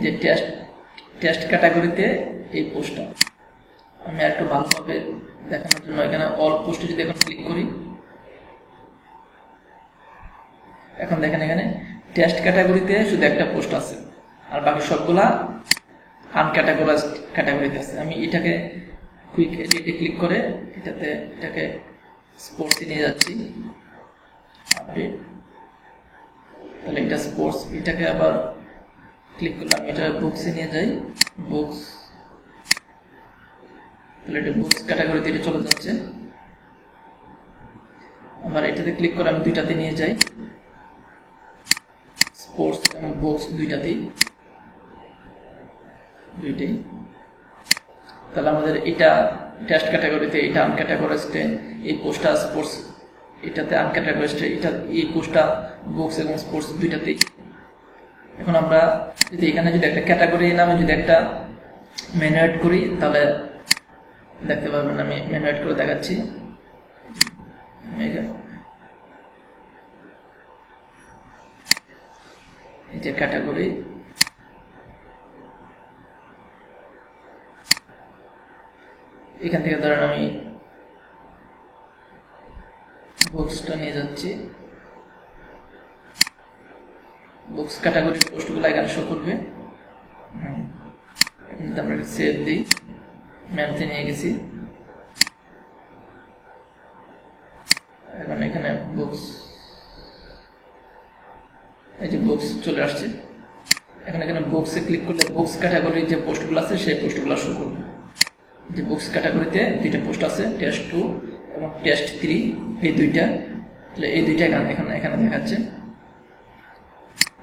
যে টেস্ট ক্যাটাগরিতে এই পোস্টটা আমি একটু ভালোভাবে দেখানোর জন্য এখানে অল পোস্টে যদি এখন ক্লিক করি, এখন দেখেন এখানে টেস্ট ক্যাটাগরিতে শুধু একটা পোস্ট আছে আর বাকি সবগুলা আনক্যাটাগরাইজড ক্যাটাগরিতে আছে। আমি এটাকে কুইক এডিটে ক্লিক করে এটাকে স্পোর্টসে নিয়ে যাচ্ছি, আপডেট। তাহলে এটা স্পোর্টস, এটাকে আবার ক্লিক করলাম, এটা বুকসে নিয়ে যাই, বুকস। তাহলে এটা বুকস ক্যাটাগরিতে এটা চলে যাচ্ছে। আবার এটাতে ক্লিক করে আমি দুইটাতে নিয়ে যাই, স্পোর্টস এবং বুকস দুইটাই। তাহলে আমাদের এটা টেস্ট ক্যাটাগরিতে, এটা আনক্যাটাগরাইজডে, এই পোস্টটা স্পোর্টস, এটাতে আনক্যাটাগরাইজড, এটা এই পোস্টটা বুকস এবং স্পোর্টস দুইটাতেই। এখন আমরা যদি এখানে যদি একটা ক্যাটাগরি নামে যদি একটা মেনু অ্যাড করি তাহলে দেখতে পাবেন। আমি মেনু অ্যাড করে দেখাচ্ছি। এই যে ক্যাটাগরি, এখান থেকে ধরেন আমি বুকসটা নিয়ে যাচ্ছি। বুকস ক্যাটাগরি পোস্টগুলো এখানে শো করবে। আমরা সেভ দিই, ম্যাপতে নিয়ে গেছি। এখন এখানে বুকস, এই যে বুকস চলে আসছে। এখন এখানে বুকসে ক্লিক করলে বুকস ক্যাটাগরির যে পোস্টগুলো আছে সেই পোস্টগুলো শো করবে। যে বুকস ক্যাটাগরিতে দুইটা পোস্ট আছে, টেস্ট 2 এবং টেস্ট 3, এই দুইটা। তাহলে এই দুইটা এখানে দেখাচ্ছে।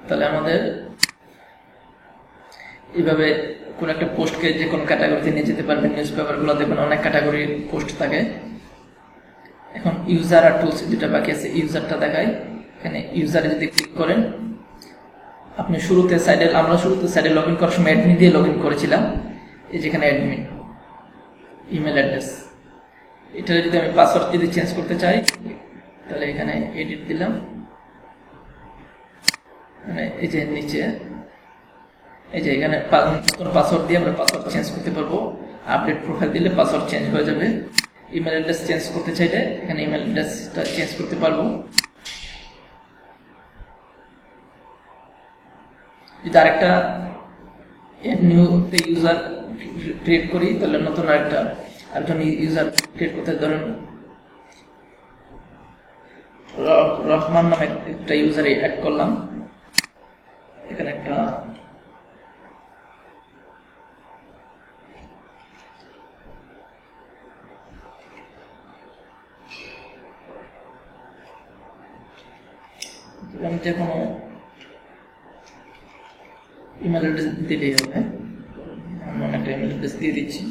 তাহলে আমাদের এইভাবে কোন একটা পোস্টকে যে কোনো ক্যাটাগরিতে নিয়ে যেতে পারবেন। নিউজ পেপারগুলো দেখবেন অনেক ক্যাটাগরির পোস্ট থাকে। এখন ইউজার আর টুলস দুটা বাকি আছে। ইউজারটা দেখাই। এখানে ইউজারে যদি ক্লিক করেন, আপনি শুরুতে সাইডে, আমরা শুরুতে সাইডে লগ ইন করার সময় অ্যাডমিন দিয়ে লগ ইন করেছিলাম। এই যেখানে অ্যাডমিন, ইমেল অ্যাড্রেস, এটা যদি আমি পাসওয়ার্ড যদি চেঞ্জ করতে চাই তাহলে এখানে এডিট দিলাম। মানে এই যে নিচে, এই যে এখানে নতুন পাসওয়ার্ড দিয়ে আমরা পাসওয়ার্ড চেঞ্জ করতে পারবো। আপডেট প্রোফাইল দিলে পাসওয়ার্ড চেঞ্জ হয়ে যাবে। ইমেল অ্যাড্রেস চেঞ্জ করতে চাইলে এখানে ইমেল অ্যাড্রেসটা চেঞ্জ করতে পারবো। যদি আরেকটা নিউ ইউজার ক্রিয়েট করি তাহলে নতুন আরেকজন ইউজার ক্রিয়েট করতে, ধরেন রহমান নামে একটা ইউজার অ্যাড করলাম। এখানে একটা যে কোনো ইমেল অ্যাড্রেস দিলেই হবে। আমি একটা ইমেল অ্যাড্রেস দিয়ে দিচ্ছি।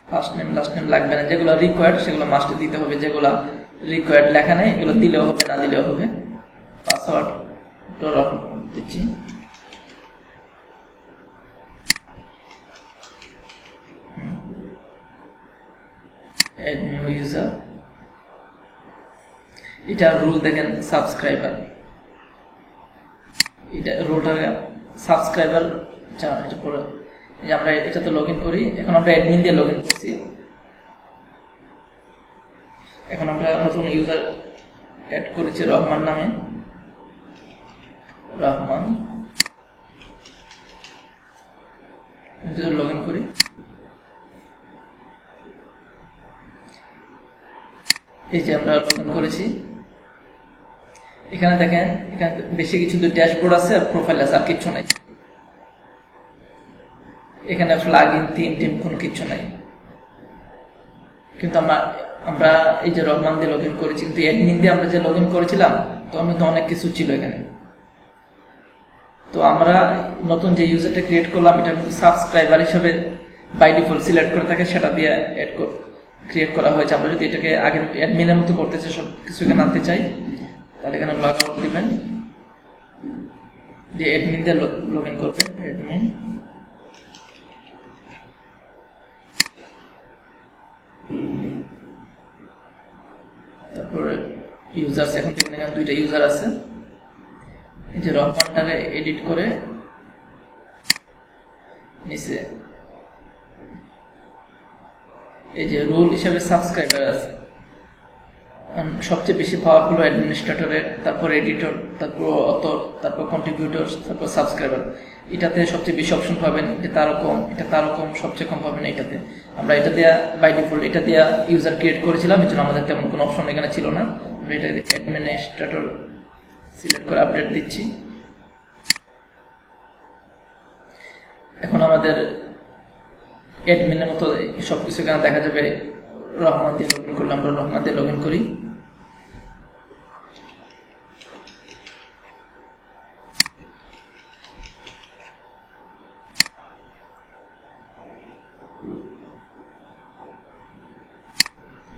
ফার্স্ট নেম লাস্ট নেম লাগবে না। যেগুলো রিকোয়ার্ড সেগুলো মাস্ট দিতে হবে। যেগুলো রিকোয়ার্ড লেখা নেই এগুলো দিলেও হবে, না দিলেও হবে। পাসওয়ার্ড দিচ্ছি। Add new user. এটা রুল দেখেন, সাবস্ক্রাইবার। এটা রুলটা সাবস্ক্রাইবার। এটা পরে আমরা এটাতে লগ ইন করি। এখন আমরা অ্যাডমিন দিয়ে লগ ইন করছি। এখন আমরা নতুন ইউজার অ্যাড করেছি রহমান নামে। রহমান লগ ইন করি। এই যে আমরা লগ ইন করেছি। এখানে দেখেন, এখানে বেশি কিছু ড্যাশবোর্ড আছে আর প্রোফাইল আছে, আর কিছু নাই। এখানে প্লাগইন, টিম কোনো কিছু নাই। কিন্তু আমরা এই যে রহমান দিয়ে লগ ইন করেছি, কিন্তু অ্যাডমিন দিয়ে আমরা যে লগ ইন করেছিলাম তখন কিন্তু অনেক কিছু ছিল এখানে। তো আমরা নতুন যে ইউজারটা ক্রিয়েট করলাম এটা কিন্তু সাবস্ক্রাইবার হিসেবে বাই ডিফল্ট সিলেক্ট করে থাকে, সেটা দিয়ে ক্রিয়েট করা হয়েছে। আমরা যদি এটাকে আগের অ্যাডমিনের মতো করতে চাই, সব কিছু এখানে আনতে চাই, তাহলে এখানে লগ আউট দিবেন। যে অ্যাডমিন দিয়ে লগ ইন করবেন, অ্যাডমিন। তারপরে ইউজার, এখন এখানে দুইটা ইউজার আছে। এই যে রহমানটাকে এডিট করে নিচে এই যে রোল হিসাবে সাবস্ক্রাইবার আছে। সবচেয়ে বেশি পাওয়ারফুল অ্যাডমিনিস্ট্রেটরের, তারপর এডিটর, তারপর অথর, তারপর কন্ট্রিবিউটর, তারপর সাবস্ক্রাইবার। এটাতে সবচেয়ে বেশি অপশন পাবেন। এটা তারও কম, এটা তারও কম, সবচেয়ে কম পাবেন এটাতে। আমরা এটা দেওয়া বাই ডিফল্ট এটা দেওয়া ইউজার ক্রিয়েট করেছিলাম, এই জন্য আমাদের তেমন কোনো অপশন এখানে ছিল না। আমরা এটা অ্যাডমিনিস্ট্রেটর সিলেক্ট করে আপডেট দিচ্ছি। এখন আমাদের অ্যাডমিনের মতো সবকিছু এখানে দেখা যাবে। রহমান দিয়ে লগ ইন করলে আমরা রহমান দিয়ে লগ ইন করি।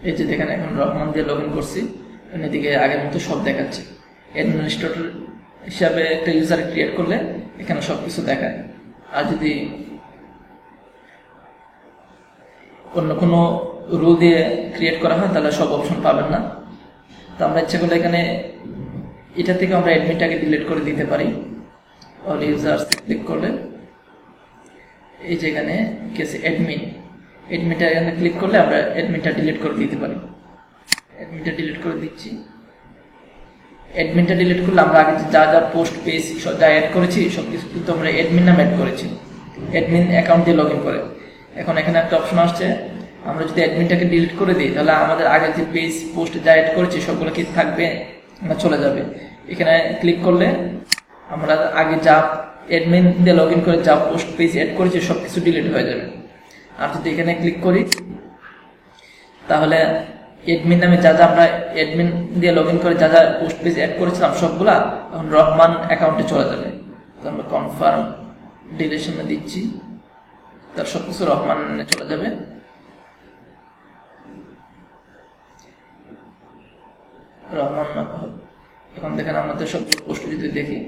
এই যে দেখেন এখন রহমান দিয়ে লগ ইন করছি, এদিকে আগের মতো সব দেখাচ্ছে। অ্যাডমিনিস্ট্রেটর হিসাবে একটা ইউজার ক্রিয়েট করলে এখানে সবকিছু দেখায়। আর যদি অন্য কোনো রুল দিয়ে ক্রিয়েট করা হয় তাহলে সব অপশন পাবেন না। তো আমরা ইচ্ছা করলে এখানে এটা থেকে আমরা অ্যাডমিনটাকে ডিলিট করে দিতে পারি। অল ইউজার্স ক্লিক করলে এই যে এখানে কেসে অ্যাডমিনটা এখানে ক্লিক করলে আমরা অ্যাডমিনটা ডিলিট করে দিতে পারি। অ্যাডমিনটা ডিলিট করে দিচ্ছি। অ্যাডমিনটা ডিলিট করলে আমরা আগে যা যা পোস্ট পেজ যা অ্যাড করেছি সব কিছু কিন্তু আমরা অ্যাডমিন নাম অ্যাড করেছি, অ্যাডমিন অ্যাকাউন্ট দিয়ে লগ ইন করে। এখন এখানে একটা অপশন আসছে, আমরা যদি অ্যাডমিনটাকে ডিলিট করে দিই তাহলে আমাদের আগে যে পেজ পোস্ট যা অ্যাড করেছি সবগুলো কি থাকবে না চলে যাবে। এখানে ক্লিক করলে আমরা আগে যা অ্যাডমিন দিয়ে লগ ইন করে যা পোস্ট পেজ অ্যাড করেছি সব কিছু ডিলিট হয়ে যাবে। আর যদি এখানে ক্লিক করি তাহলে অ্যাডমিন নামে যা যা আমরা অ্যাডমিন দিয়ে লগ ইন করে যা যা পোস্ট পেজ অ্যাড করেছিলাম সবগুলা এখন রহমান অ্যাকাউন্টে চলে যাবে। তো আমরা কনফার্ম ডিলিশনে দিচ্ছি, তার সবকিছু রহমানে চলে যাবে। রহমান এখন দেখেন আমাদের সবগুলো পোস্ট যদি দেখি,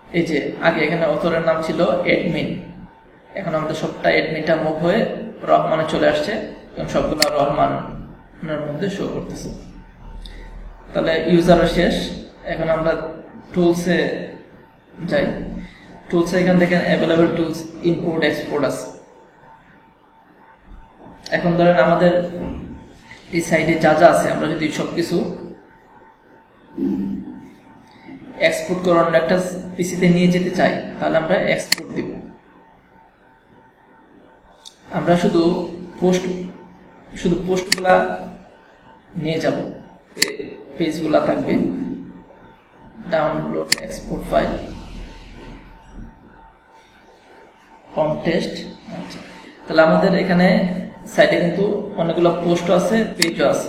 এই যে আগে এখানে অথরের নাম ছিল অ্যাডমিন, এখন আমাদের সবটা অ্যাডমিনটা মুভ হয়ে রহমানে চলে আসছে এবং সবগুলো রহমানের মধ্যে শো করতেছে। তাহলে ইউজারও শেষ। এখন আমরা টুলসে যাই। টুলসে এখান থেকে অ্যাভেলেবল টুলস ইম্পোর্ট এক্সপোর্ট আছে। এখন ধরেন আমাদের এই সাইডে যা যা আছে আমরা যদি সবকিছু এক্সপোর্ট করে অন্য একটা পিসিতে নিয়ে যেতে চাই তাহলে আমরা এক্সপোর্ট দিব। আমরা শুধু পোস্টগুলা নিয়ে যাব, পেজগুলা থাকবে। Download export file contest. আচ্ছা, তাহলে আমাদের এখানে সাইটে কিন্তু অনেকগুলো পোস্ট আছে, পেজও আছে।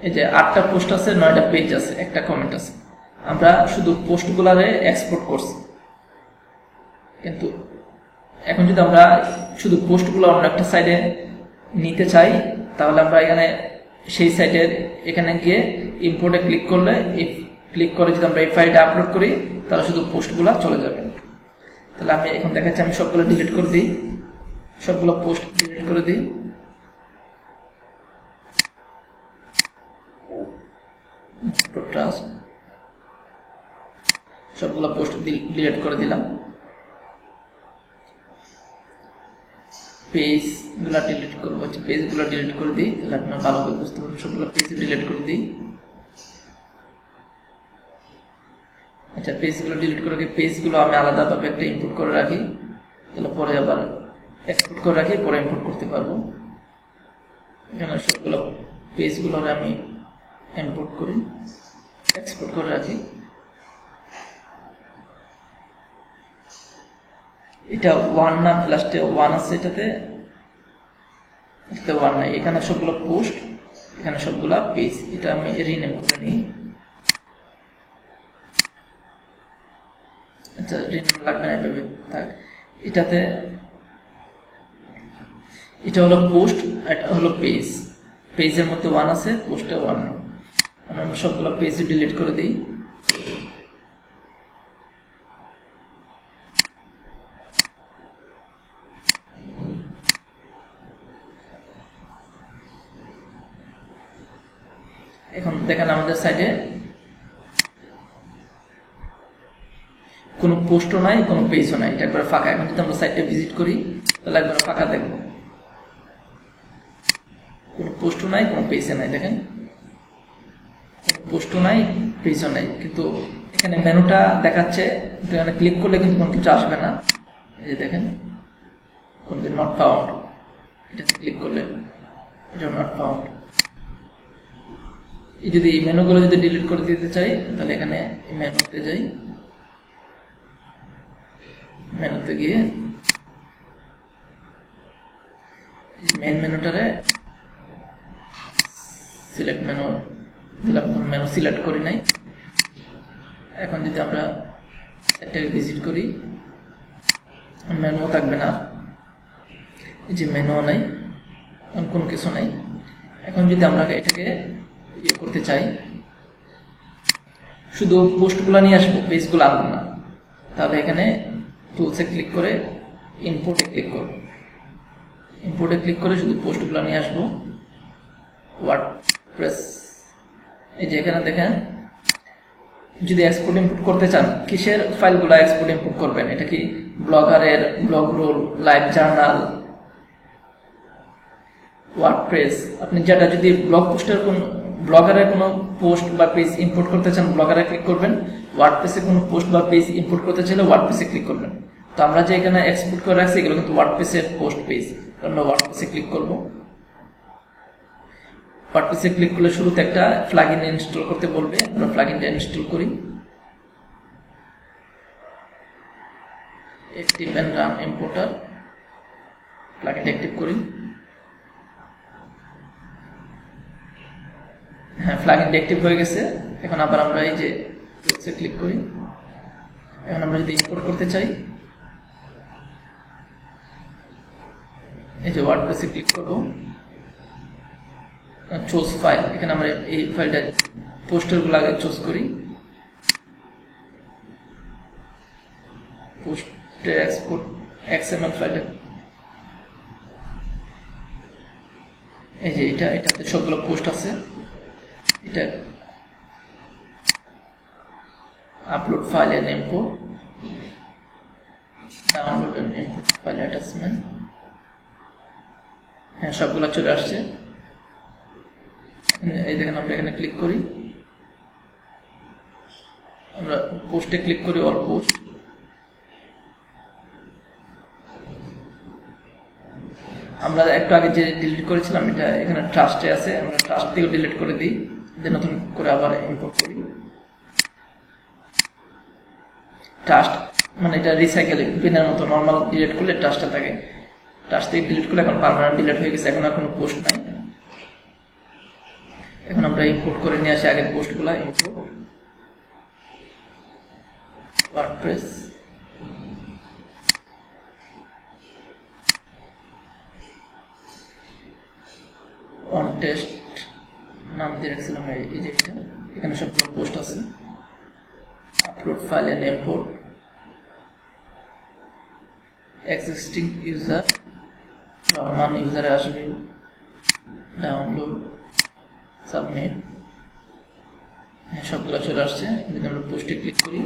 এই যে 8টা পোস্ট আছে, 9টা পেজ আছে, একটা কমেন্ট আছে। আমরা শুধু পোস্টগুলারে এক্সপোর্ট করছি, কিন্তু এখন যদি আমরা শুধু পোস্টগুলো অন্য একটা সাইডে নিতে চাই তাহলে আমরা এখানে সেই সাইটের এখানে গিয়ে ইম্পোর্টে ক্লিক করলে ক্লিক করে যদি আমরা এই ফাইলটা আপলোড করি তাহলে শুধু পোস্টগুলো চলে যাবে। তাহলে আমি এখন দেখাচ্ছি, আমি সবগুলো ডিলিট করে দিই, সবগুলো পোস্ট ডিলিট করে দিই। সবগুলো পোস্ট ডিলিট করে দিলাম। পেজগুলো ডিলিট করবো, পেজগুলো ডিলিট করে দিই, তাহলে আপনার ভালো করে বুঝতে পারবেন। সবগুলো পেজ ডিলিট করে দিই। আচ্ছা, পেজগুলো ডিলিট করে রাখি, পেজগুলো আমি আলাদাভাবে একটা ইনপুট করে রাখি, তাহলে পরে আবার এক্সপোর্ট করে রাখি, পরে ইনপুট করতে পারবো। এখানে সবগুলো পেজগুলো আমি ইনপুট করি, এক্সপোর্ট করে রাখি। এটা 1 না, লাস্টে 1 আছে, এটাতে 1 নাই। এখানে সবগুলো পোস্ট, এখানে সবগুলো পেজ। এটা আমি রিনেম করে নিই। আচ্ছা, রিনেম লাগবে না, এভাবে থাক। এটাতে এটা হলো পোস্ট, এটা হলো পেজ। পেজের মধ্যে 1 আছে, পোস্টে 1 নেই। আমরা সবগুলো পেজ ডিলিট করে দিই। এখন দেখেন আমাদের সাইডে কোনো পোস্টও নাই, কোনো পেজও নাই, এটা একবার ফাঁকা। এখন যদি আমরা সাইটটা ভিজিট করি তাহলে একবার ফাঁকা দেখবো, কোনো পোস্টও নাই, কোনো পেজও নাই। দেখেন পোস্টও নাই, পেজও নাই, কিন্তু এখানে মেনুটা দেখাচ্ছে। এখানে ক্লিক করলে কিন্তু কোনো কিছু আসবে না। এই যে দেখেন কোন নট ফাউন্ড, এটাতে ক্লিক করলে এটা নট ফাউন্ড। যদি এই মেনুগুলো যদি ডিলিট করে দিতে চাই তাহলে এখানে মেনুতে যাই, মেনুতে গিয়ে মেন মেনুটারে সিলেক্ট মেনু দিলাম, মেনু সিলেক্ট করি নাই। এখন যদি আমরা এটাকে ভিজিট করি মেনু থাকবে না, এই যে মেনুও নাই, কোনো কিছু নাই। এখন যদি আমরা এটাকে ইয়ে করতে চাই, শুধু পোস্টগুলো নিয়ে আসবো, পেজগুলো আনবো না, তাহলে এখানে টুলসে ক্লিক করে ইম্পোর্টে ক্লিক করব। ইম্পোর্টে ক্লিক করে শুধু পোস্টগুলো নিয়ে আসবো। ওয়ার্ডপ্রেস, এই যে এখানে দেখেন, যদি এক্সপোর্ট ইম্পোর্ট করতে চান, কিসের ফাইলগুলো এক্সপোর্ট ইম্পোর্ট করবেন? এটা কি ব্লগারের, blog roll, live journal, WordPress? আপনি যেটা যদি ব্লগারের কোনো পোস্ট বা পেজ ইম্পোর্ট করতে চান, ব্লগারে ক্লিক করবেন। ওয়ার্ডপ্রেসে কোনো পোস্ট বা পেজ ইম্পোর্ট করতে চাইলে ওয়ার্ডপ্রেসে ক্লিক করবেন। তো আমরা যে এখানে এক্সপোর্ট করে রাখছি এগুলো কিন্তু ওয়ার্ডপ্রেসের পোস্ট পেজ, আমরা ওয়ার্ডপ্রেসে ক্লিক করব। ওয়ার্ডপ্রেসে ক্লিক করলে শুরুতে একটা প্লাগইন ইনস্টল করতে বলবে, আমরা প্লাগইনটা ইনস্টল করি। অ্যাক্টিভ এন্ড রান ইম্পোর্টার, প্লাগইনটা অ্যাক্টিভ করি। হ্যাঁ, প্লাগইনটা অ্যাক্টিভ হয়ে গেছে। এখন আবার আমরা এই যে টুলসে ক্লিক করি। এখন আমরা যদি ইম্পোর্ট করতে চাই, এই যে ওয়ার্ডপ্রেসে ক্লিক করব, চুজ ফাইল, এখানে আমরা এই ফাইলটা পোস্টারগুলো আগে চুজ করি। পোস্টে এক্সপোর্ট XML ফাইলটা, এই যে এটাতে সবগুলো পোস্ট আছে। এটা upload file and import, download and import file attachment. হ্যাঁ, সবগুলো চলে আসছে। এই দেখেন, আমরা এখানে ক্লিক করি, আমরা পোস্টে ক্লিক করি, অল পোস্ট। আমরা একটু আগে যে ডিলিট করেছিলাম এটা এখানে ট্রাস্টে আছে, আমরা ট্রাস্ট থেকে ডিলিট করে দিই, নতুন করে আবার ইম্পোর্ট করি। ট্রাস্ট মানে এটা রিসাইকেল বিনের মতো, নর্মাল ডিলিট করলে ট্রাস্টটা থাকে, ট্রাস্ট থেকে ডিলিট করলে এখন পার্মানেন্ট ডিলিট হয়ে গেছে, এখন আর কোনো পোস্ট নাই। এখন আমরা ইম্পোর্ট করে নিয়ে আসি আগের পোস্টগুলো। ইম্পোর্ট ওয়ার্ডপ্রেস, অন টেস্ট নাম দিয়ে রাখছিলাম, এই যে এখানে সবগুলো পোস্ট আছে। Upload file and import, existing user, non ইউজারে আসবে, ডাউনলোড, সাবমিট। হ্যাঁ, সবগুলো চলে আসছে। যদি আমরা পোস্টে ক্লিক করি,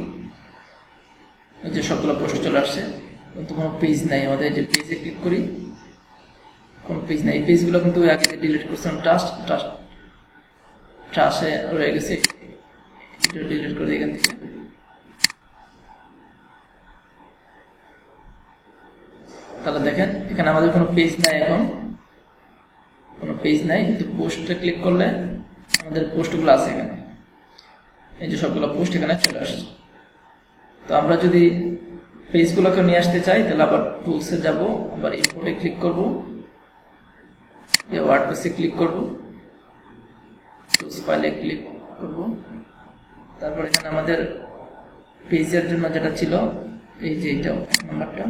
এই যে সবগুলো পোস্ট চলে আসছে, কিন্তু কোনো পেজ নাই আমাদের। যে পেজে ক্লিক করি, কোনো পেজ নাই। এই পেজগুলো কিন্তু আগে ডিলিট করছিলাম, ট্রাস্টে রয়ে গেছে, এটা ডিলিট করে এখান থেকে। তাহলে দেখেন এখানে আমাদের কোনো পেজ নাই, এখন কোনো পেজ নাই, কিন্তু পোস্টে ক্লিক করলে আমাদের পোস্টগুলো আছে এখানে। এই যে সবগুলো পোস্ট এখানে চলে আসছে। তো আমরা যদি পেজগুলোকে নিয়ে আসতে চাই, তাহলে আবার টুলসে যাব, আবার ইম্পোর্টে ক্লিক করব, ওয়ার্ডপ্রেসে ক্লিক করব, টুলস ফাইলে ক্লিক করব। তারপর এখানে আমাদের পেজের জন্য যেটা ছিল, এই যে এইটা নাম্বারটা,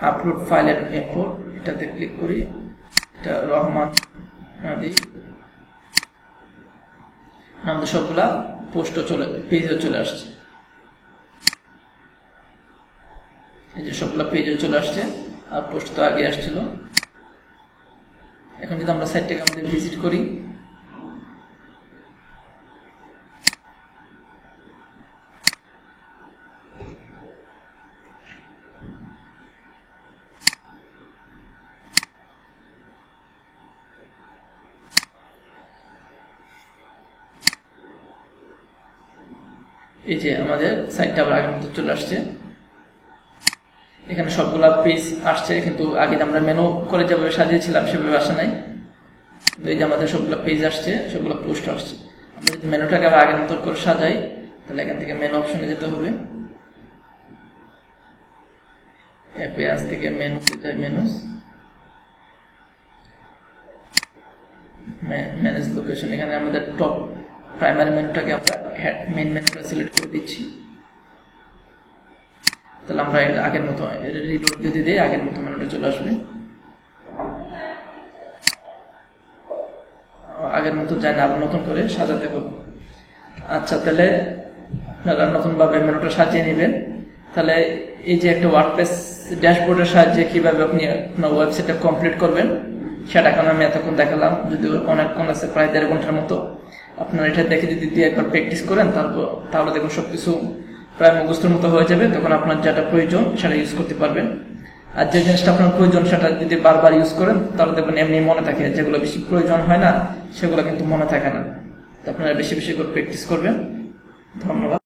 আপলোড ফাইল এন্ড ইম্পোর্ট, এটাতে ক্লিক করি। এটা রহমান দিই, আমাদের সবগুলা পোস্টও পেজও চলে আসছে। এই যে সবগুলা পেজও চলে আসছে, আর পোস্ট তো আগে আসছিল। এখন যদি আমরা সাইটটাকে আমাদের ভিজিট করি, এই যে আমাদের সাইটটা আবার আগের মতো চলে আসছে। এখানে সবগুলা পেজ আসছে, কিন্তু আগে আমরা মেনু করে যেভাবে সাজিয়েছিলাম সেভাবে আসে নাই। এই যে আমাদের সবগুলো পেজ আসছে, সবগুলো পোস্ট আসছে। আমরা যদি মেনুটাকে আবার আগের মতো করে সাজাই, তাহলে এখান থেকে মেনু অপশনে যেতে হবে। অ্যাপিয়ারেন্স থেকে মেনুতে যাই, মেনুস, ম্যানেজ লোকেশন। এখানে আমাদের টপ প্রাইমারি মেনুটাকে আমরা মেইন মেনুটা সিলেক্ট করে দিচ্ছি। তাহলে আমরা আগের মতো রিলোড যদি দিই আগের মতো মেনুটা চলে আসবে, আগের মতো যায় না, আবার নতুন করে সাজাতে হবে। আচ্ছা, তাহলে আপনারা নতুনভাবে মেনুটা সাজিয়ে নেবেন। তাহলে এই যে একটা ওয়ার্ডপ্রেস ড্যাশবোর্ডের সাহায্যে কিভাবে আপনি আপনার ওয়েবসাইটটা কমপ্লিট করবেন সেটা এখন আমি এতক্ষণ দেখালাম, যদি অনেকক্ষণ আছে, প্রায় 1.5 ঘন্টার মতো। আপনারা এটা দেখে যদি একবার প্র্যাকটিস করেন তাহলে দেখুন সবকিছু প্রায় মুখস্থের মতো হয়ে যাবে। তখন আপনার যেটা প্রয়োজন সেটা ইউজ করতে পারবেন। আর যে জিনিসটা আপনার প্রয়োজন সেটা যদি বারবার ইউজ করেন তাহলে দেখবেন এমনি মনে থাকে, যেগুলো বেশি প্রয়োজন হয় না সেগুলো কিন্তু মনে থাকে না। আপনারা বেশি বেশি করে প্র্যাকটিস করবেন। ধন্যবাদ।